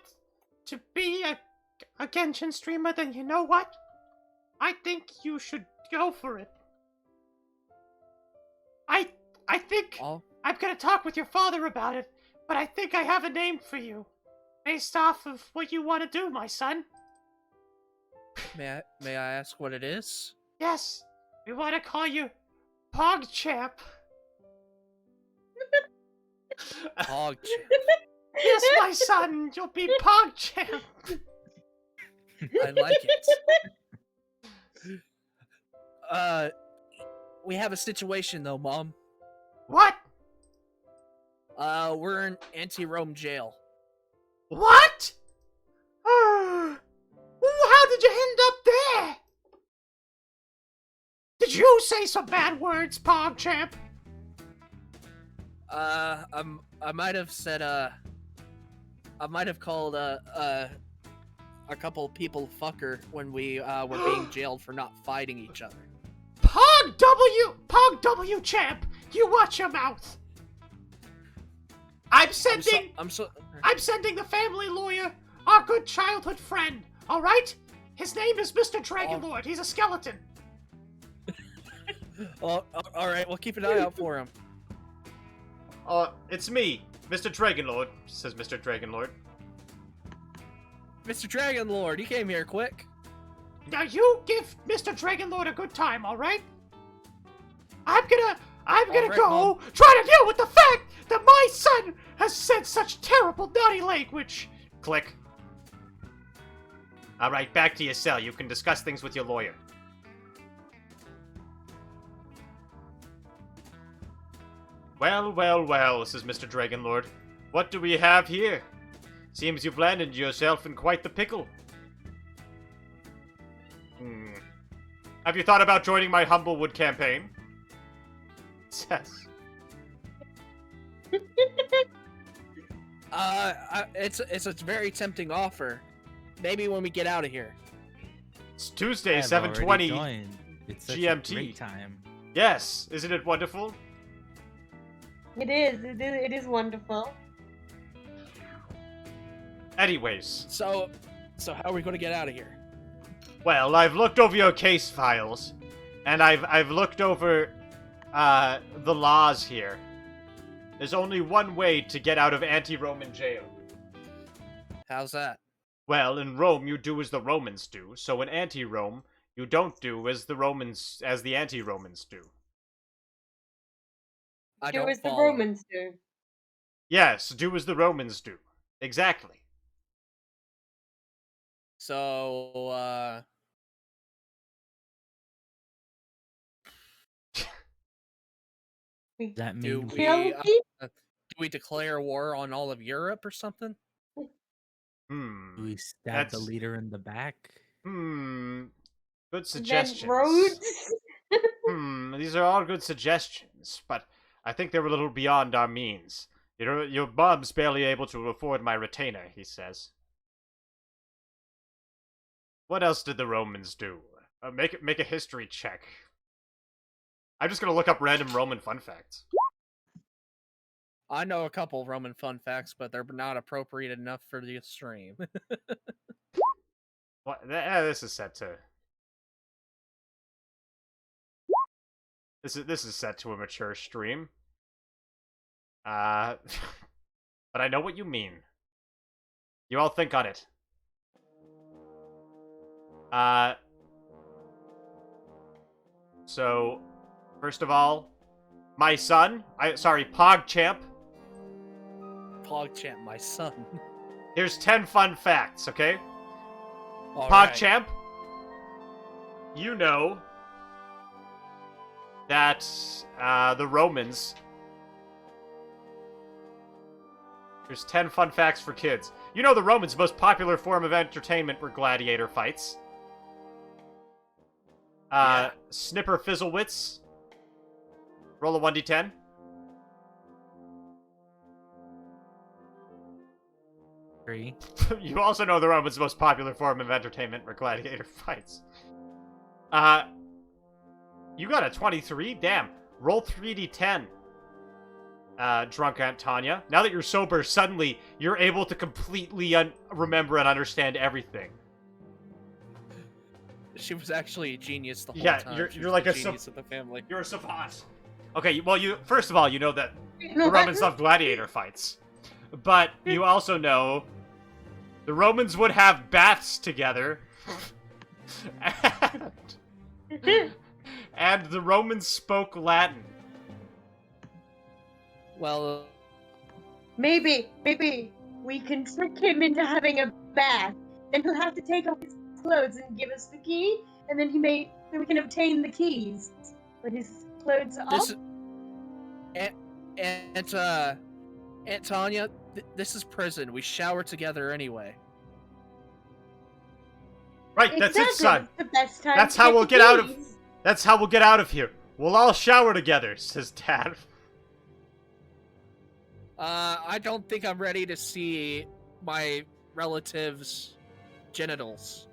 to be a Genshin streamer, then you know what? I think you should go for it. I think Oh, I'm gonna talk with your father about it, but I think I have a name for you. Based off of what you want to do, my son. may I ask what it is? Yes, we want to call you PogChamp. Hog. Yes, my son, you'll be PogChamp. I like it. We have a situation though, Mom. What? We're in anti-Rome jail. What? How did you end up there? Did you say some bad words, PogChamp? I might have said, I might have called, a couple people fucker when we, were being jailed for not fighting each other. Pog W Champ, you watch your mouth. I'm sending the family lawyer, our good childhood friend, alright? His name is Mr. Dragonlord, he's a skeleton. Oh, alright, we'll keep an eye out for him. It's me, Mr. Dragonlord, says Mr. Dragonlord. Mr. Dragonlord, you came here quick. Now you give Mr. Dragonlord a good time, alright? I'm gonna Alright, go Mom. try to deal with the fact that my son has said such terrible naughty language. Click. Alright, back to your cell. You can discuss things with your lawyer. Well, well, well, says Mr. Dragonlord. What do we have here? Seems you've landed yourself in quite the pickle. Have you thought about joining my Humblewood campaign? Yes. It's a very tempting offer. Maybe when we get out of here. It's Tuesday, I've 7:20 already joined. It's such GMT. a great time. Yes, isn't it wonderful? It is wonderful. Anyways, So how are we going to get out of here? well, I've looked over your case files, and I've looked over the laws here. There's only one way to get out of anti-Roman jail. How's that? Well, in Rome you do as the Romans do, so in anti-Rome you don't do as the anti-Romans do. I Do don't as the follow. Romans do. Yes, do as the Romans do. Exactly. So, We That do mean kill we people. do we declare war on all of Europe or something? Hmm. we stab the That's leader in the back? good Then suggestions. roads. These are all good suggestions, but I think they're a little beyond our means. Your mom's barely able to afford my retainer, he says. What else did the Romans do? Make a history check. I'm just gonna look up random Roman fun facts. I know a couple Roman fun facts, but they're not appropriate enough for the stream. What? This is set to. This is set to a mature stream. But I know what you mean. You all think on it. So, first of all, my son, PogChamp. PogChamp, my son. Here's 10 fun facts, okay? All right. PogChamp, you know that the Romans. There's 10 fun facts for kids. You know the Romans' most popular form of entertainment were gladiator fights. Yeah. Snipper Fizzlewits. Roll a 1d10. Three. You also know the Romans' most popular form of entertainment were gladiator fights. You got a 23? Damn. Roll 3d10. Drunk Aunt Tanya. Now that you're sober, suddenly you're able to completely remember and understand everything. She was actually a genius the whole Yeah, time. you're She was like the a genius of the family. You're a savant. Okay, well, first of all, you know that No, the Romans love gladiator fights. But you also know the Romans would have baths together. And the Romans spoke Latin. Well, Maybe we can trick him into having a bath. Then he'll have to take off his clothes and give us the key, and then we can obtain the keys. But his clothes are this off. is Aunt Tanya, this is prison. We shower together anyway. Right, that's it, son. It's the best time That's to how we'll the get out of. keys. That's how we'll get out of here. We'll all shower together, says Dad. I don't think I'm ready to see my relatives' genitals.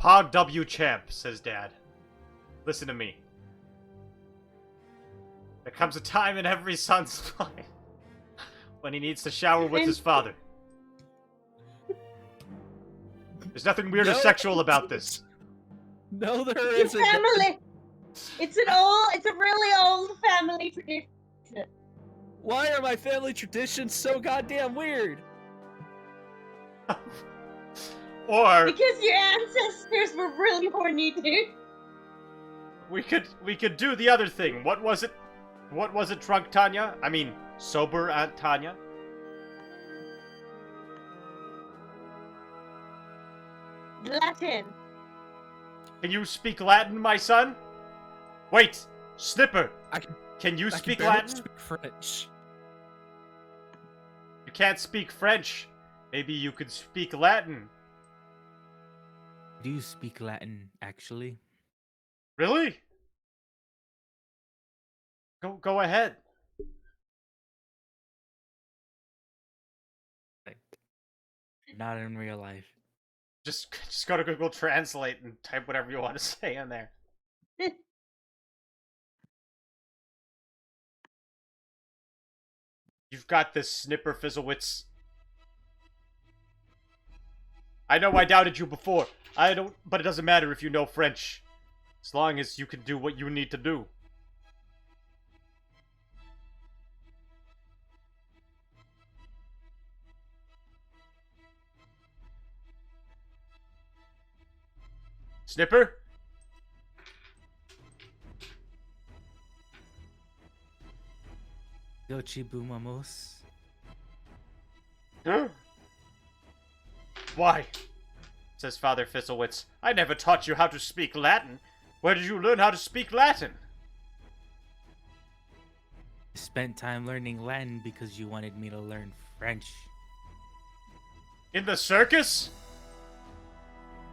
Pog W Champ, says Dad. Listen to me. There comes a time in every son's life when he needs to shower with his father. There's nothing weird or No. sexual about this. No, there It's isn't. family. It's a really old family tradition. Why are my family traditions so goddamn weird? Or Because your ancestors were really horny, dude. we could do the other thing. What was it? What was it, drunk Tanya? I mean, sober Aunt Tanya? Latin. Can you speak Latin, my son? Wait, Snipper. I can- Can you I can speak barely Latin? speak French. You can't speak French. Maybe you could speak Latin. Do you speak Latin, actually? Really? Go ahead. Not in real life. Just go to Google Translate and type whatever you want to say in there. You've got this, Snipper Fizzlewits. I know I doubted you before. I don't, but it doesn't matter if you know French. As long as you can do what you need to do. Snipper? noche, bumamos. Huh? Why? Says Father Fizzlewitz. I never taught you how to speak Latin. Where did you learn how to speak Latin? I spent time learning Latin because you wanted me to learn French. In the circus?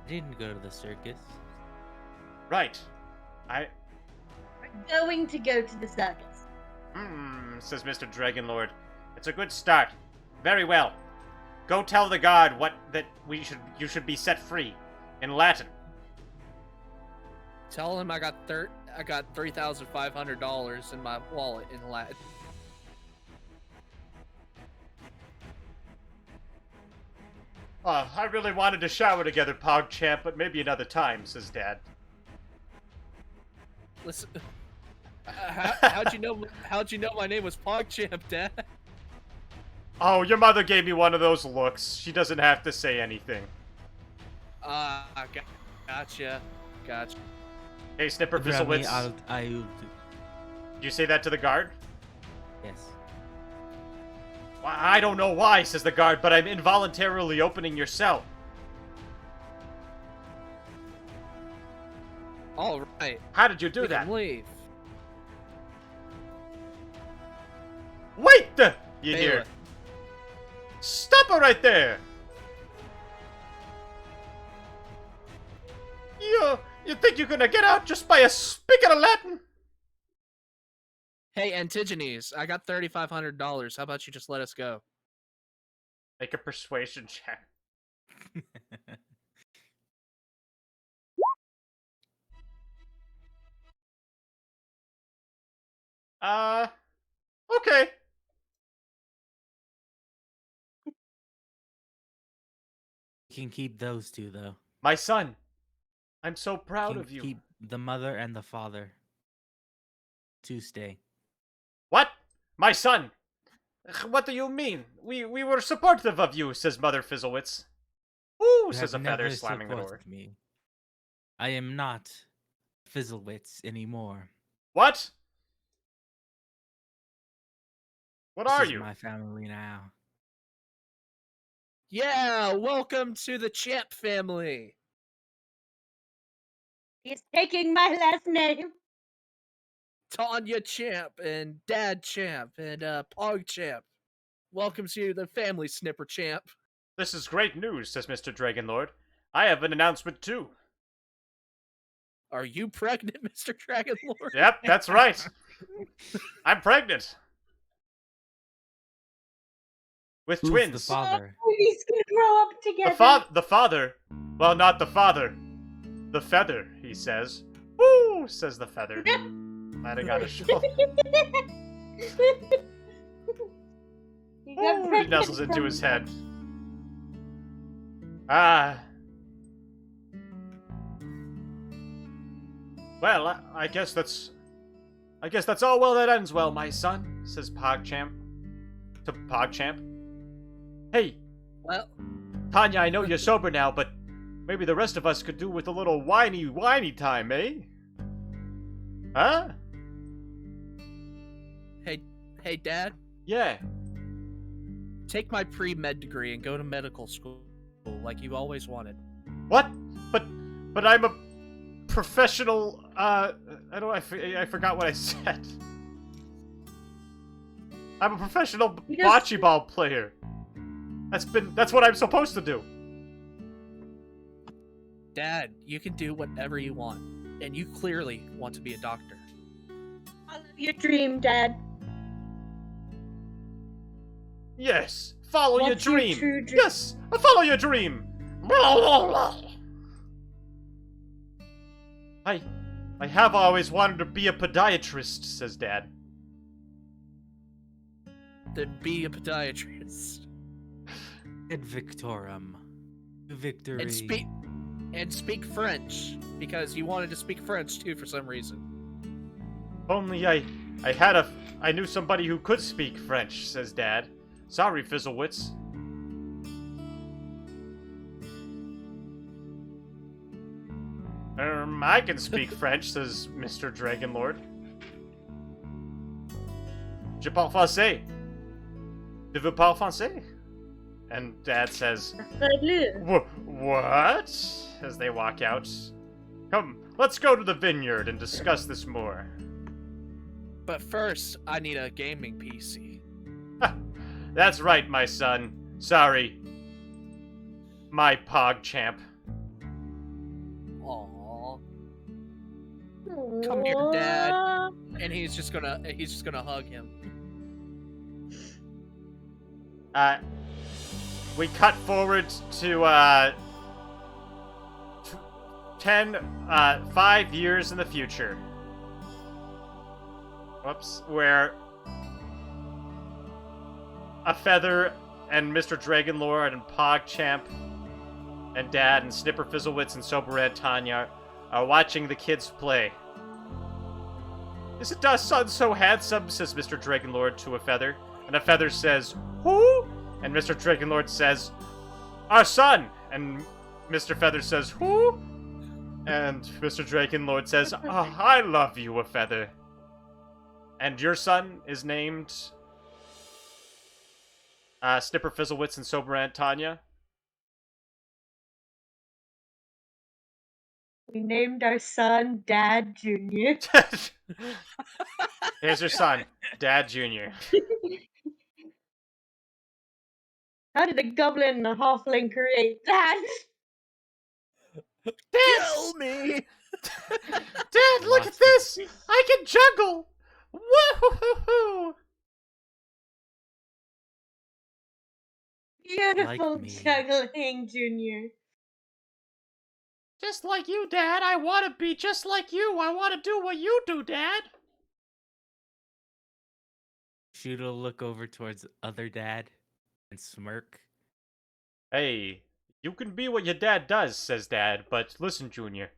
I didn't go to the circus. Right. We're going to go to the circus. Says Mr. Dragonlord. It's a good start. Very well. Go tell the guard you should be set free in Latin. Tell him I got $3,500 in my wallet in Latin. I really wanted to shower together, PogChamp, but maybe another time, says Dad. Listen, how'd you know my name was PogChamp, Dad? Oh, your mother gave me one of those looks. She doesn't have to say anything. Gotcha. Hey, Snipper Grammy Fizzlewitz. Achaidh. Did you say that to the guard? Yes. Well, I don't know why, says the guard, but I'm involuntarily opening your cell. All right. How did you do We that? can leave. Wait! You Vale. hear? Stop it right there! You think you're gonna get out just by a speaking of Latin? Hey, Antigenes, I got $3,500. How about you just let us go? Make a persuasion check. Okay. You can keep those two, though. My son, I'm so You proud can of you. keep the mother and the father to stay. What? My son? What do you mean? We were supportive of you, says Mother Fizzlewitz. Ooh, You says a have feather never slamming the door. supported me. I am not Fizzlewitz anymore. What? What This are is you? my family now. Yeah, welcome to the Champ family. He's taking my last name. Tanya Champ and Dad Champ and Pog Champ. Welcome to the family, Snipper Champ. This is great news, says Mr. Dragonlord. I have an announcement too. Are you pregnant, Mr. Dragonlord? Yep, that's right. I'm pregnant. With Who's twins. the father? He's gonna grow up together. The father. Well, not the father. The feather, he says. Woo, says the feather. Landing on his shoulder. He nuzzles into his head. Well, I guess that's all well that ends well, my son, says PogChamp. To PogChamp. Hey, Well, Tanya, I know you're sober now, but maybe the rest of us could do with a little whiny time, eh? Huh? hey, Dad, Yeah. take my pre-med degree and go to medical school like you always wanted. What? But I'm a professional, I forgot what I said. I'm a professional bocce ball player. That's what I'm supposed to do. Dad, you can do whatever you want, and you clearly want to be a doctor. Follow your dream, Dad. Yes, follow your What's your dream. true dream? Yes, follow your dream. I have always wanted to be a podiatrist, says Dad. Then be a podiatrist. Ed Victorum. Victory. And speak French, because you wanted to speak French too for some reason. Only I knew somebody who could speak French, says Dad. Sorry, Fizzlewitz. I can speak French, says Mr. Dragonlord. Je parle français. De vous parle français? And Dad says, What? As they walk out. Come, let's go to the vineyard and discuss this more. But first, I need a gaming PC. That's right, my son. Sorry. My pog champ. Aww. Come here, Dad. And he's just gonna hug him. We cut forward to 5 years in the future. Whoops, where a Feather and Mr. Dragonlord and PogChamp and Dad and Snipper Fizzlewitz and Soberhead Tanya are watching the kids play. Isn't our son so handsome? Says Mr. Dragonlord to a Feather. And a Feather says, Who? And Mr. Dragonlord says, Our son! And Mr. Feather says, Who? And Mr. Dragonlord says, Oh, I love you, a Feather. And your son is named Snipper Fizzlewitz and Soberant Tanya. We named our son Dad Jr. Here's your son, Dad Jr. How did a goblin and a halfling create that? Kill me! Dad, look at this! I can juggle! Woo-hoo-hoo-hoo! Beautiful Like me. juggling, Junior. Just like you, Dad. I want to be just like you. I want to do what you do, Dad. Shoot will look over towards other dad and smirk. Hey, you can be what your dad does, says Dad, but listen, Junior.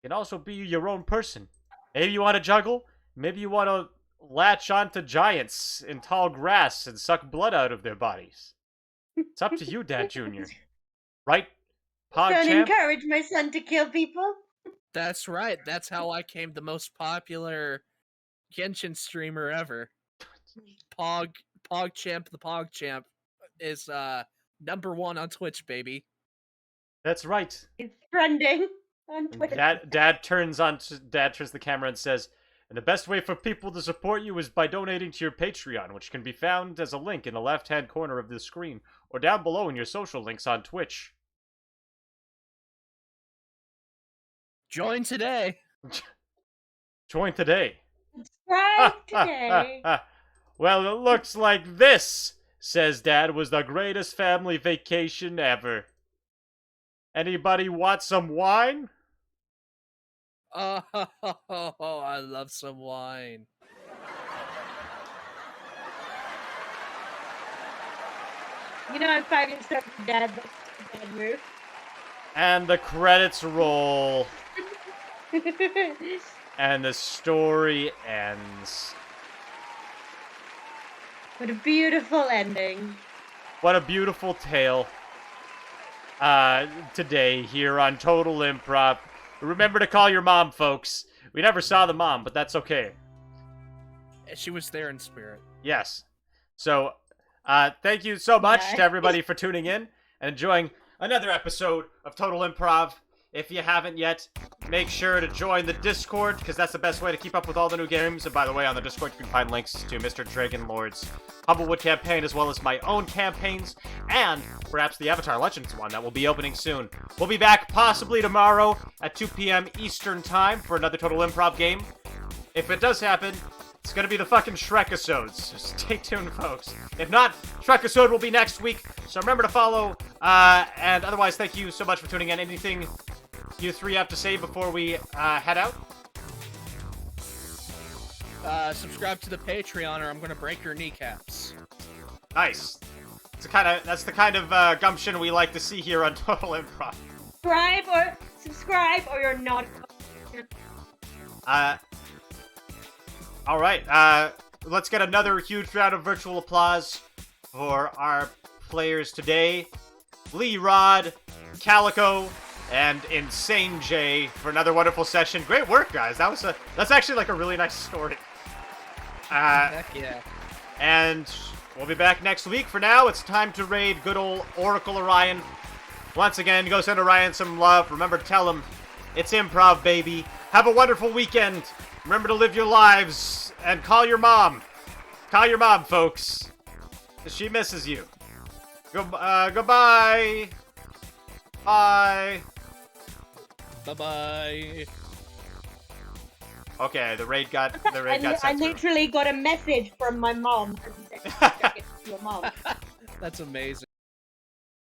You can also be your own person. Maybe you want to juggle. Maybe you want to latch onto giants in tall grass and suck blood out of their bodies. It's up to you, Dad Junior. Right? Don't PogChamp? encourage my son to kill people. That's right. That's how I became the most popular Genshin streamer ever. PogChamp the PogChamp is #1 on Twitch, baby. That's right. It's trending on Twitter. Dad turns the camera and says, and the best way for people to support you is by donating to your Patreon, which can be found as a link in the left-hand corner of the screen, or down below in your social links on Twitch. Join today. Join today. Subscribe today. Well, it looks like this, says Dad, was the greatest family vacation ever. Anybody want some wine? Oh, I love some wine. You know I'm fighting stuff with Dad, but Dad move. And the credits roll, and the story ends. What a beautiful ending. What a beautiful tale. Today here on Total Improv. Remember to call your mom, folks. We never saw the mom, but that's okay. She was there in spirit. Yes. So, thank you so much Nice. to everybody for tuning in and enjoying another episode of Total Improv. If you haven't yet, make sure to join the Discord, because that's the best way to keep up with all the new games. And by the way, on the Discord, you can find links to Mr. Dragonlord's Humblewood campaign, as well as my own campaigns, and perhaps the Avatar Legends one that will be opening soon. We'll be back possibly tomorrow at 2 p.m. Eastern Time for another Total Improv game. If it does happen, it's gonna be the fucking Shrek-episodes, so stay tuned, folks. If not, Shrek-episode will be next week, so remember to follow, and otherwise, thank you so much for tuning in. Anything you three have to say before we, head out? Subscribe to the Patreon or I'm gonna break your kneecaps. Nice. That's the kind of, gumption we like to see here on Total Improv. Subscribe or you're not. Alright, let's get another huge round of virtual applause for our players today. Lee Rod, Calico, and Insane Jay for another wonderful session. Great work, guys. That's actually like a really nice story. Heck yeah. And we'll be back next week. For now, it's time to raid good old Oracle Orion. Once again, go send Orion some love. Remember to tell him it's improv, baby. Have a wonderful weekend. Remember to live your lives and call your mom. Call your mom, folks. She misses you. Goodbye. Bye. Bye-bye. Okay, the raid got I sent through. literally got a message from my mom. Your mom. That's amazing.